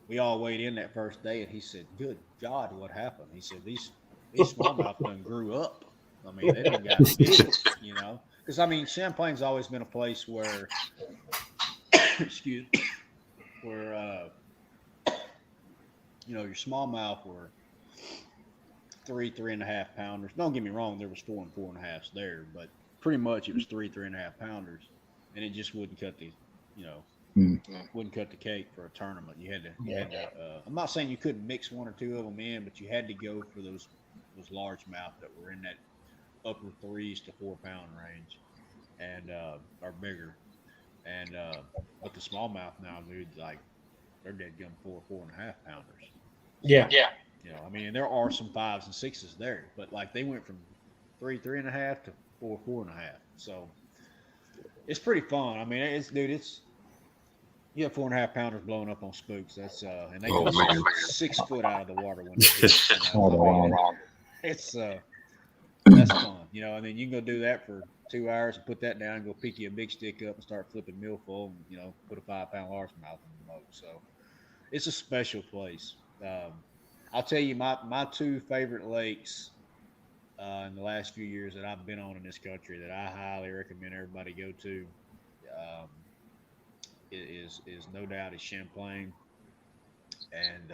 we all weighed in that first day, and he said, "Good God, what happened?" He said, "These smallmouth done grew up. I mean, they done got big, Because I mean, Champlain's always been a place where, where your smallmouth were 3.5 pounders. Don't get me wrong, there was 4 and 4.5s there, but pretty much it was 3.5 pounders. and it just wouldn't cut the, you know, Hmm. wouldn't cut the cake for a tournament. You had to. I'm not saying you couldn't mix one or two of them in, but you had to go for those largemouth that were in that upper 3s to 4 pound range, and or bigger. And but the smallmouth now, dude, like they're dead gum 4.5 pounders. Yeah. You know, I mean, and there are some 5s and 6s there, but like they went from 3.5 to 4.5. So it's pretty fun. I mean, it's you have 4.5 pounders blowing up on spooks. That's and they go 6 foot out of the water when they hit. You know? Oh, It's that's fun, you know. I mean, you can go do that for 2 hours and put that down and go pick you a big stick up and start flipping millful and, you know, put a 5 pound largemouth in the boat. So it's a special place. I'll tell you my two favorite lakes in the last few years that I've been on in this country that I highly recommend everybody go to um, is no doubt is Champlain and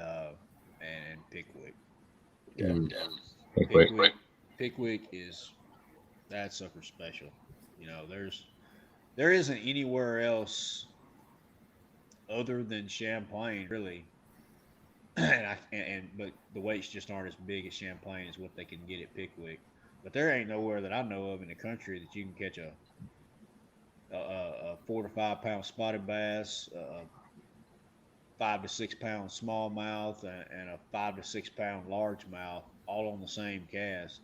Pickwick. Mm. Pickwick is that sucker special. You know, there isn't anywhere else other than Champlain really, but the weights just aren't as big as Champlain as what they can get at Pickwick. But there ain't nowhere that I know of in the country that you can catch a 4 to 5 pound spotted bass, 5 to 6 pound smallmouth, and a 5 to 6 pound largemouth all on the same cast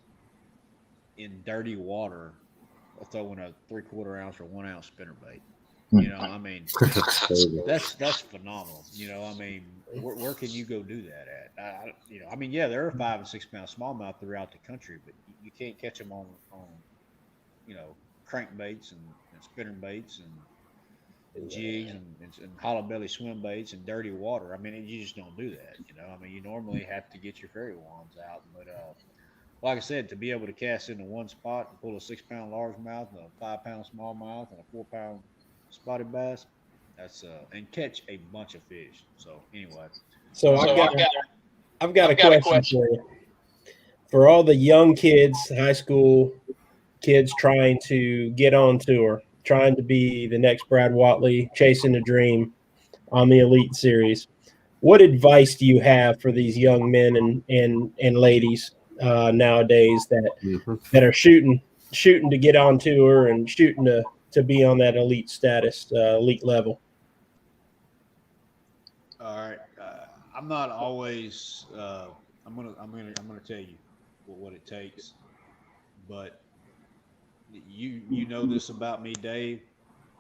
in dirty water, throwing a 3/4 ounce or 1 ounce spinnerbait. You know, I mean, that's phenomenal. You know, I mean, where can you go do that at? You know, I mean, yeah, there are 5 and 6 pound smallmouth throughout the country, but you can't catch them on you know, crankbaits and spinner baits and jigs and hollow belly swim baits and dirty water. I mean, you just don't do that. You know, I mean, you normally have to get your fairy wands out, but like I said, to be able to cast into one spot and pull a 6 pound largemouth and a 5 pound smallmouth and a 4 pound spotted bass, that's and catch a bunch of fish. So anyway, So I've got a question for you. For all the young kids, high school kids trying to get on tour, trying to be the next Brad Whatley, chasing the dream on the Elite Series, what advice do you have for these young men and ladies nowadays that are shooting to get on tour and shooting to be on that elite status, elite level? all right. I'm not always. I'm gonna tell you what it takes, but you know this about me, Dave.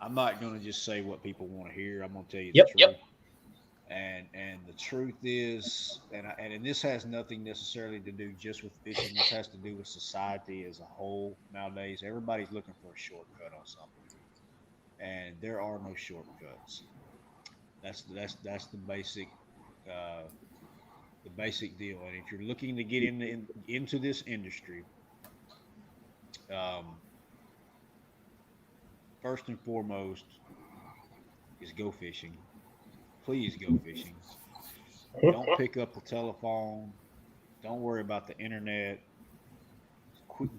I'm not gonna just say what people want to hear. I'm gonna tell you the truth. And the truth is, and this has nothing necessarily to do just with fishing. This has to do with society as a whole nowadays. Everybody's looking for a shortcut on something, and there are no shortcuts. That's uh, the basic deal. And if you're looking to get into this industry, um, first and foremost is go fishing. Please go fishing. Don't pick up the telephone. Don't worry about the internet.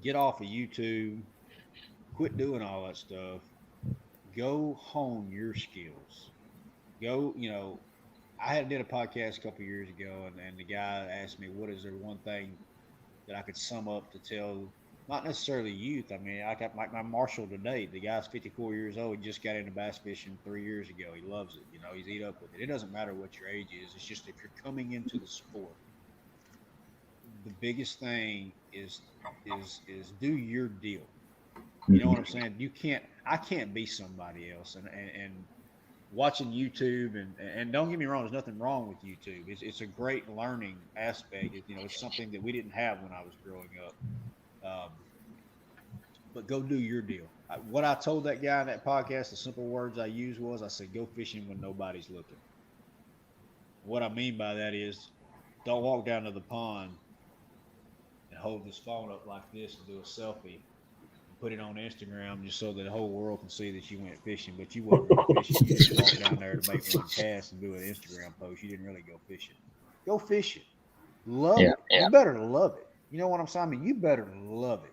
Get off of YouTube. Quit doing all that stuff. Go hone your skills. Go, you know, did a podcast a couple years ago, and the guy asked me, "What is there one thing that I could sum up to tell, not necessarily youth? I mean, I got my Marshall today. The guy's 54 years old. He just got into bass fishing 3 years ago. He loves it. You know, he's eat up with it. It doesn't matter what your age is. It's just if you're coming into the sport, the biggest thing is do your deal. You know what I'm saying? I can't be somebody else. And watching YouTube and don't get me wrong, there's nothing wrong with YouTube. It's a great learning aspect. You know, it's something that we didn't have when I was growing up. But go do your deal. What I told that guy in that podcast, the simple words I used was, I said, go fishing when nobody's looking. What I mean by that is, don't walk down to the pond and hold this phone up like this and do a selfie and put it on Instagram just so that the whole world can see that you went fishing, but you wasn't really fishing. You just walked down there to make one cast and do an Instagram post. You didn't really go fishing. Go fishing. Love it. You better love it. You know what I'm saying? I mean, you better love it.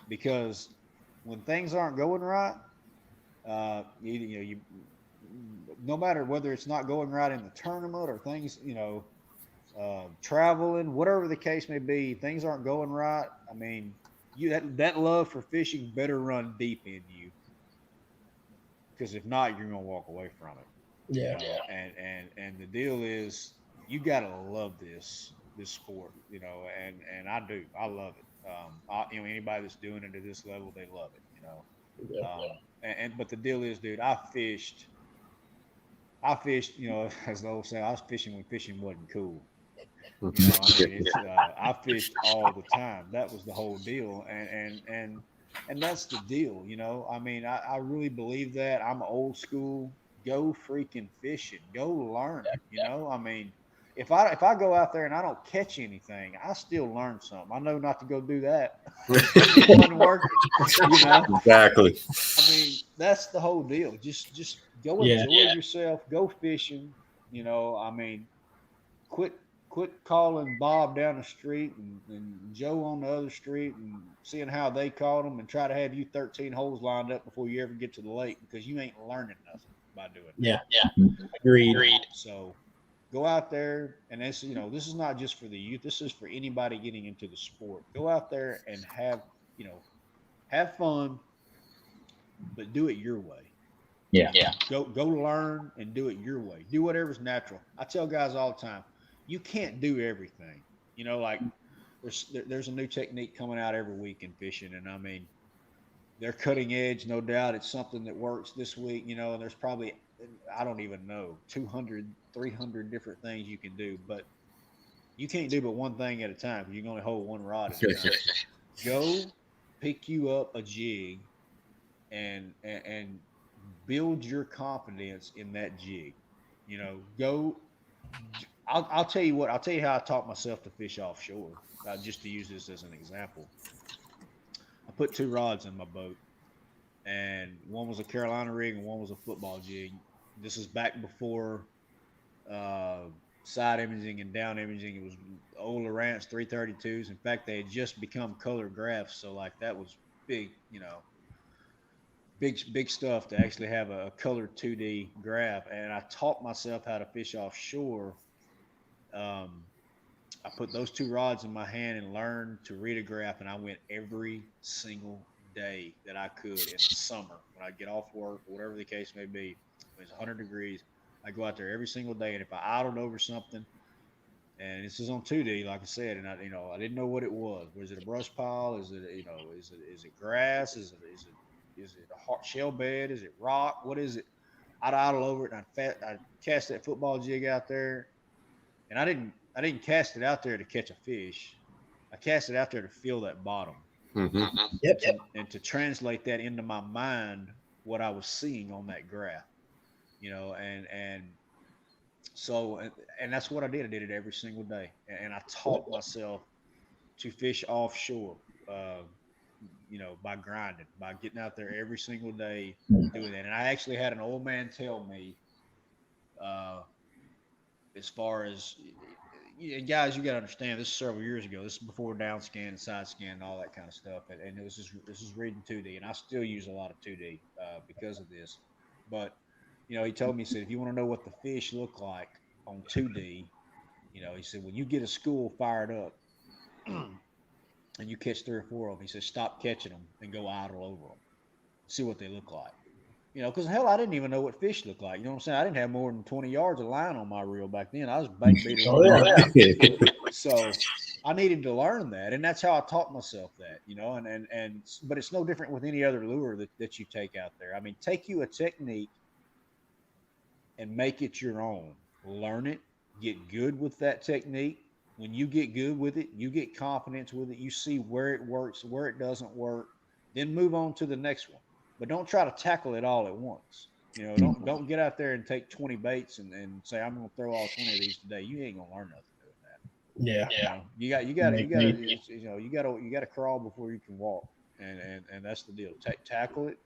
Because when things aren't going right, you no matter whether it's not going right in the tournament or things, traveling, whatever the case may be, things aren't going right. I mean, that love for fishing better run deep in you, because if not, you're gonna walk away from it. Yeah. And the deal is, you gotta love this sport, and I do. I love it. Anybody that's doing it at this level, they love it. But the deal is, dude, I fished. As the old saying, I was fishing when fishing wasn't cool. I fished all the time. That was the whole deal, and that's the deal. I really believe that. I'm old school. Go freaking fishing. Go learn. If I go out there and I don't catch anything, I still learn something. I know not to go do that. It wasn't working. Exactly. That's the whole deal. Just go enjoy yourself. Go fishing. Quit calling Bob down the street and Joe on the other street and seeing how they caught them, and try to have you 13 holes lined up before you ever get to the lake, because you ain't learning nothing by doing that. Yeah. Agreed. So go out there, and this is not just for the youth. This is for anybody getting into the sport. Go out there and have fun, but do it your way. Yeah. Go learn and do it your way. Do whatever's natural. I tell guys all the time, you can't do everything. Like there's a new technique coming out every week in fishing, and they're cutting edge, no doubt. It's something that works this week, and there's probably, I don't even know, 200, 300 different things you can do, but you can't do but one thing at a time, because you can only hold one rod at a time. Go pick you up a jig and build your confidence in that jig. Go. I'll tell you what. I'll tell you how I taught myself to fish offshore. Just to use this as an example, I put 2 rods in my boat, and one was a Carolina rig and one was a football jig. This is back before side imaging and down imaging. It was old Lowrance 332s. In fact, they had just become color graphs, so that was big. Big stuff to actually have a colored 2D graph. And I taught myself how to fish offshore. I put those 2 rods in my hand and learned to read a graph, and I went every single day that I could in the summer when I'd get off work, whatever the case may be. It was 100 degrees. I go out there every single day, and if I idled over something, and this is on 2D, like I said, and I didn't know what it was. Was it a brush pile? Is it grass? Is it a hard shell bed? Is it rock? What is it? I'd idle over it, and I'd cast that football jig out there, and I didn't cast it out there to catch a fish. I cast it out there to feel that bottom. Mm-hmm. Yep. And to translate that into my mind, what I was seeing on that graph, so that's what I did. I did it every single day, and I taught myself to fish offshore. By grinding, by getting out there every single day, doing that. And I actually had an old man tell me, as far as, guys, you got to understand, this is several years ago. This is before down scan and side scan and all that kind of stuff. And this is reading 2D, and I still use a lot of 2D because of this. But, he told me, he said, if you want to know what the fish look like on 2D, he said, when you get a school fired up, and you catch 3 or 4 of them, he says, stop catching them and go idle over them. See what they look like. Because hell, I didn't even know what fish looked like. You know what I'm saying? I didn't have more than 20 yards of line on my reel back then. I was bank beater. So I needed to learn that. And that's how I taught myself that, but it's no different with any other lure that you take out there. Take you a technique and make it your own. Learn it, get good with that technique. When you get good with it, you get confidence with it. You see where it works, where it doesn't work, then move on to the next one. But don't try to tackle it all at once. Don't get out there and take 20 baits and say, I'm going to throw all 20 of these today. You ain't going to learn nothing doing that. Yeah. You got to crawl before you can walk. And that's the deal. Tackle it,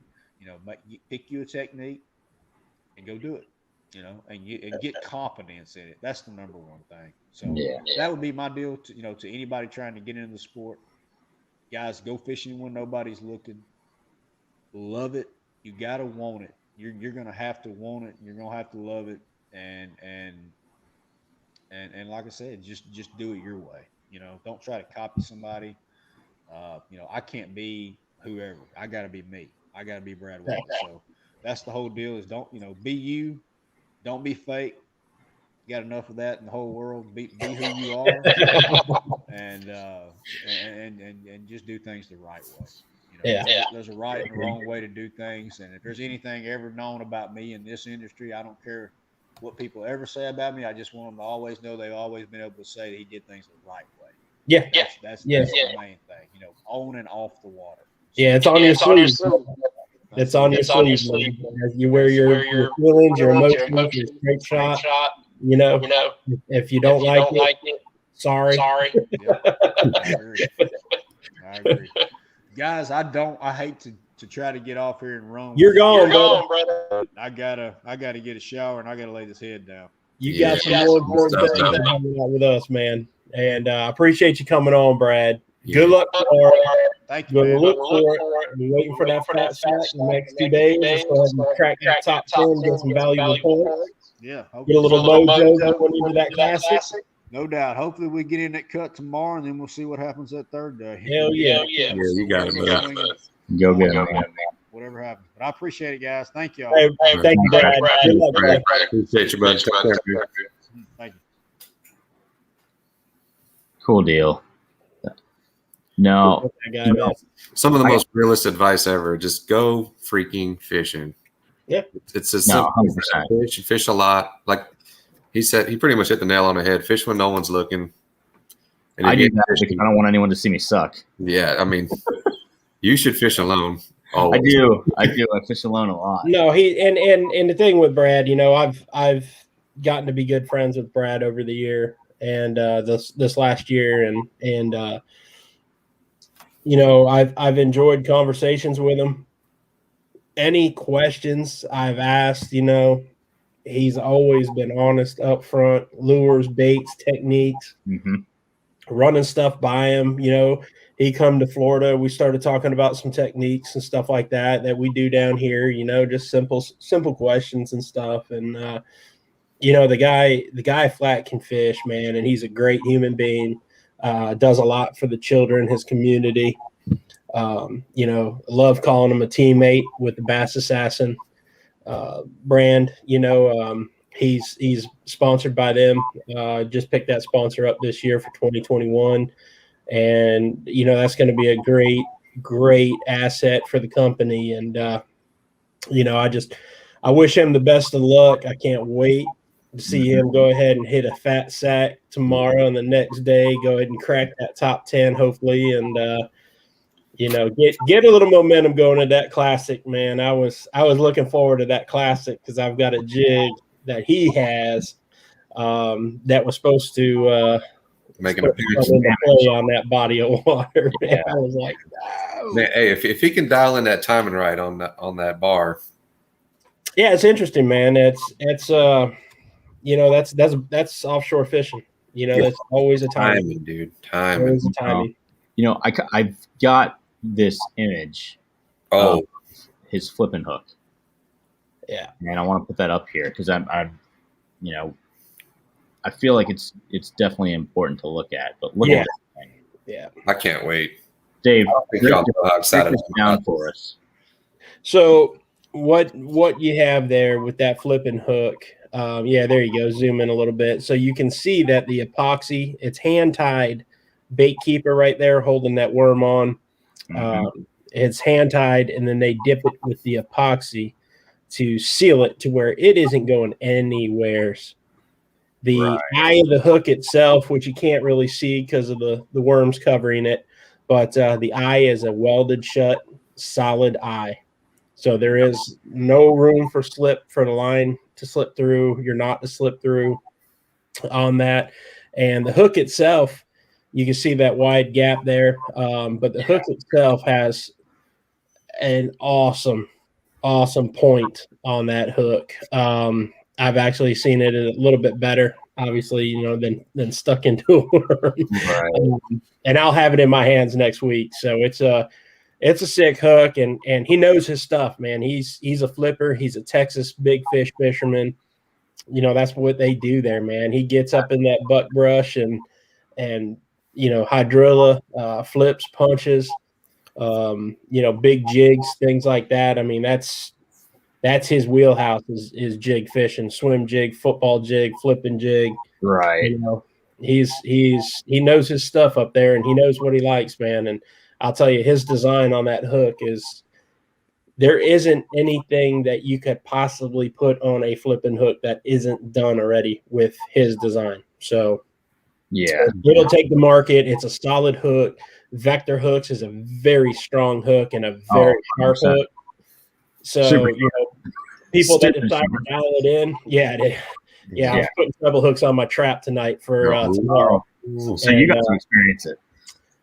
pick you a technique and go do it. And get confidence in it. That's the number one thing. So that would be my deal to anybody trying to get into the sport. Guys, go fishing when nobody's looking. Love it. You got to want it. You're going to have to want it. You're going to have to love it. And like I said, just do it your way. Don't try to copy somebody. I can't be whoever. I got to be me. I got to be Brad Whatley. So that's the whole deal is don't, be you. Don't be fake. You got enough of that in the whole world. Be who you are, and just do things the right way. There's a right and a wrong way to do things. And if there's anything ever known about me in this industry, I don't care what people ever say about me. I just want them to always know they've always been able to say that he did things the right way. That's the main thing. On and off the water. So, it's on your sleeve. It's on your sleeve. You wear your feelings, your emotions, your straight shot. If you don't like it, sorry. I agree. Guys, I hate to try to get off here and run. You're gone, brother. I gotta get a shower and I gotta lay this head down. You got some more important things hanging out with us, man. And I appreciate you coming on, Brad. Good luck tomorrow. Thank you, man. Look for it. We're waiting for that fat sack in the next 2 days. Just go ahead and crack that top 10, get some valuable points. Yeah. Get a little mojo going into that classic. No doubt. Hopefully we get in that cut tomorrow, and then we'll see what happens that third day. Hell yeah. Yeah, you got it, man. Go get it, man. Whatever happens. But I appreciate it, guys. Thank y'all. Hey, thank you, Brad. Good luck, Brad. Appreciate you, bud. Thank you. Cool deal. No, some of the most realist advice ever. Just go freaking fishing. Yeah, it's a simple 100%. Fish a lot. Like he said, he pretty much hit the nail on the head. Fish when no one's looking. And I do that because I don't want anyone to see me suck. Yeah, I mean, you should fish alone. Always. I do. I fish alone a lot. No, and the thing with Brad, I've gotten to be good friends with Brad over the year, and this last year, and I've enjoyed conversations with him. Any questions I've asked, he's always been honest, upfront, lures, baits, techniques, running stuff by him. He come to Florida. We started talking about some techniques and stuff like that we do down here, just simple questions and stuff. And, the guy flat can fish, man. And he's a great human being, does a lot for the children, his community. Love calling him a teammate with the Bass Assassin brand. He's sponsored by them. Just picked that sponsor up this year for 2021. And, that's going to be a great asset for the company. And, I wish him the best of luck. I can't wait to see him go ahead and hit a fat sack tomorrow, and the next day go ahead and crack that top 10, hopefully. And, get a little momentum going to that classic, man. I was looking forward to that classic because I've got a jig that he has that was supposed to make an appearance play on that body of water. Yeah. I was like, oh. Man, hey, if he can dial in that timing right on that bar. Yeah, it's interesting, man. It's that's offshore fishing. That's always a timing, dude. Timing. Always a timing. I've got this image of his flipping hook. Yeah. And I want to put that up here because I feel like it's definitely important to look at. But look at this thing. Yeah. I can't wait. Dave, break this down for us. So what you have there with that flipping hook, there you go. Zoom in a little bit. So you can see that the epoxy, it's hand-tied bait keeper right there holding that worm on. It's hand-tied, and then they dip it with the epoxy to seal it to where it isn't going anywhere. The eye of the hook itself, which you can't really see because of the worms covering it, but the eye is a welded shut, solid eye. So there is no room for slip for the line to slip through. You're not to slip through on that. And the hook itself, you can see that wide gap there. But the hook itself has an awesome point on that hook. I've actually seen it a little bit better, obviously, than stuck into a worm. Right. And I'll have it in my hands next week. So it's a sick hook, and he knows his stuff, man. He's a flipper. He's a Texas big fish fisherman. You know, that's what they do there, man. He gets up in that buck brush and hydrilla, flips, punches, big jigs, things like that. I mean, that's his wheelhouse is jig fishing, swim jig, football jig, flipping jig. Right. You know, he knows his stuff up there, and he knows what he likes, man. And I'll tell you, his design on that hook is, there isn't anything that you could possibly put on a flipping hook that isn't done already with his design. So yeah, it'll take the market. It's a solid hook. Vector Hooks is a very strong hook and a very sharp hook. So, people that decide to dial it in, I was putting treble hooks on my trap tonight for tomorrow. So you got to experience it.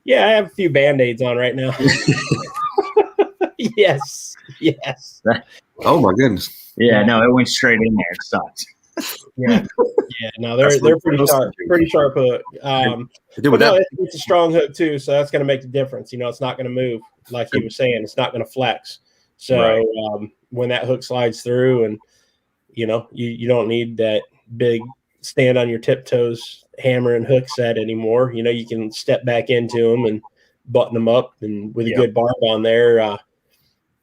Yeah, I have a few Band-Aids on right now. Yes. Oh my goodness. Yeah, no, it went straight in there. It sucked. Yeah. No, they're pretty sharp hook. It's a strong hook too, so that's going to make the difference. It's not going to move, like he was saying. It's not going to flex. So when that hook slides through, and you don't need that big stand on your tiptoes hammer and hook set anymore. You can step back into them and button them up, and with a good barb on there,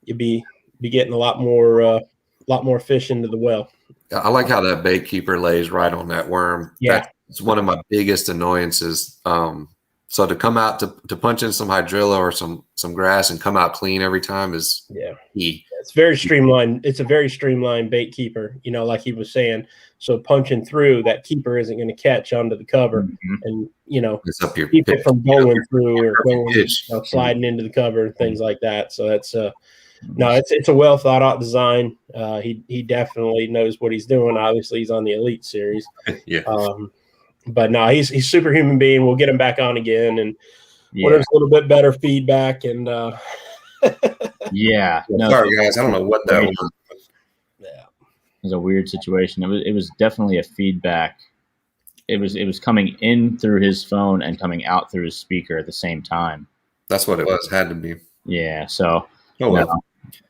you'd be getting a lot more fish into the well. I like how that bait keeper lays right on that worm. Yeah, it's one of my biggest annoyances. So to come out to punch in some hydrilla or some grass and come out clean every time is key. It's very streamlined. It's a very streamlined bait keeper, like he was saying. So punching through, that keeper isn't going to catch onto the cover, and it's up your keep it from going through or going, sliding into the cover and things like that. So that's it's a well thought out design. He definitely knows what he's doing. Obviously, he's on the Elite series. But no, he's a superhuman being. We'll get him back on again, and when there's a little bit better feedback. And no, sorry guys, I don't know what that was. Yeah, it was a weird situation. It was definitely a feedback. It was coming in through his phone and coming out through his speaker at the same time. That's what it was. Had to be. Yeah. So.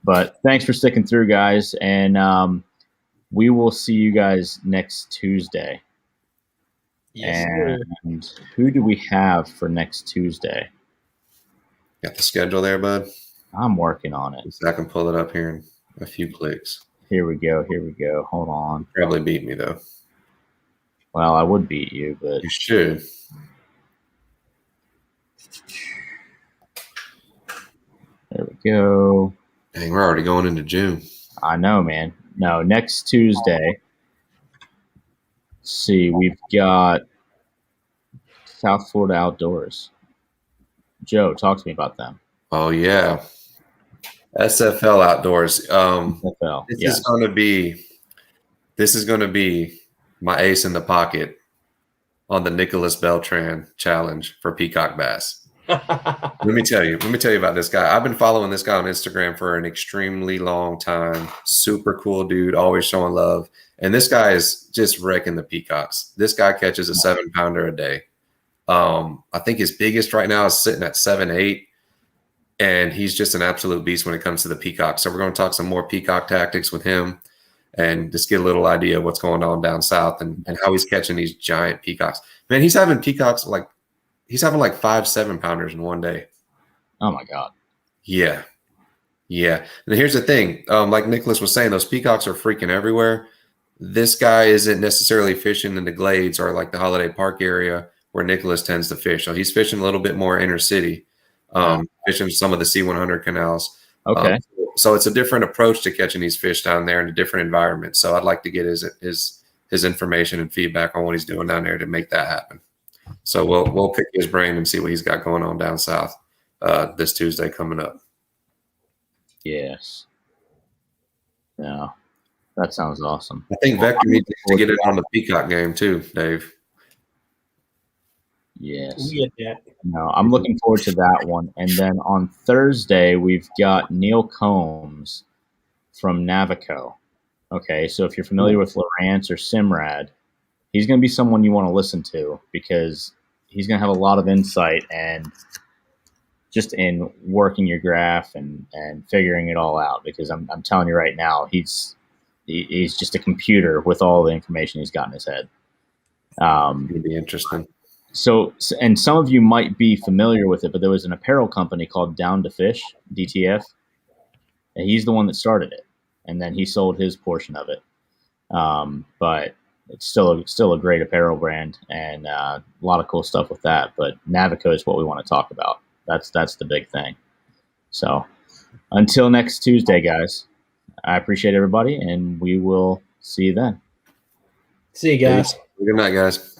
But thanks for sticking through, guys, and we will see you guys next Tuesday. Yes, and who do we have for next Tuesday? Got the schedule there, bud? I'm working on it. So I can pull it up here in a few clicks. Here we go. Hold on. Probably beat me, though. Well, I would beat you, but you should. There we go. Dang, we're already going into June. I know, man. No, next Tuesday. Let's see, we've got South Florida Outdoors. Joe, talk to me about them. Oh yeah, SFL Outdoors. SFL. This is going to be my ace in the pocket on the Nicholas Beltran challenge for peacock bass. Let me tell you about this guy. I've been following this guy on Instagram for an extremely long time. Super cool dude, always showing love. And this guy is just wrecking the peacocks. This guy catches a 7-pounder a day. I think his biggest right now is sitting at 7-8, and he's just an absolute beast when it comes to the peacock. So we're going to talk some more peacock tactics with him and just get a little idea of what's going on down south and how he's catching these giant peacocks. Man, he's having peacocks he's having like 5 7-pounders in one day. Oh my God. Yeah. And here's the thing. Like Nicholas was saying, those peacocks are freaking everywhere. This guy isn't necessarily fishing in the glades or like the Holiday Park area where Nicholas tends to fish. So he's fishing a little bit more inner city, fishing some of the C100 canals. Okay. So it's a different approach to catching these fish down there in a different environment. So I'd like to get his information and feedback on what he's doing down there to make that happen. So we'll pick his brain and see what he's got going on down south this Tuesday coming up. Yes. Yeah. That sounds awesome. I think Vector needs to get it on the peacock game too, Dave. Yes. No, I'm looking forward to that one. And then on Thursday, we've got Neil Combs from Navico. Okay, so if you're familiar with Lowrance or Simrad, he's going to be someone you want to listen to because he's going to have a lot of insight and just in working your graph and figuring it all out. Because I'm telling you right now, he's just a computer with all the information he's got in his head. It'd be interesting. So, and some of you might be familiar with it, but there was an apparel company called Down to Fish, DTF, and he's the one that started it, and then he sold his portion of it. But it's still a great apparel brand, and a lot of cool stuff with that. But Navico is what we want to talk about. That's the big thing. So until next Tuesday, guys, I appreciate everybody, and we will see you then. See you guys. Good night, guys.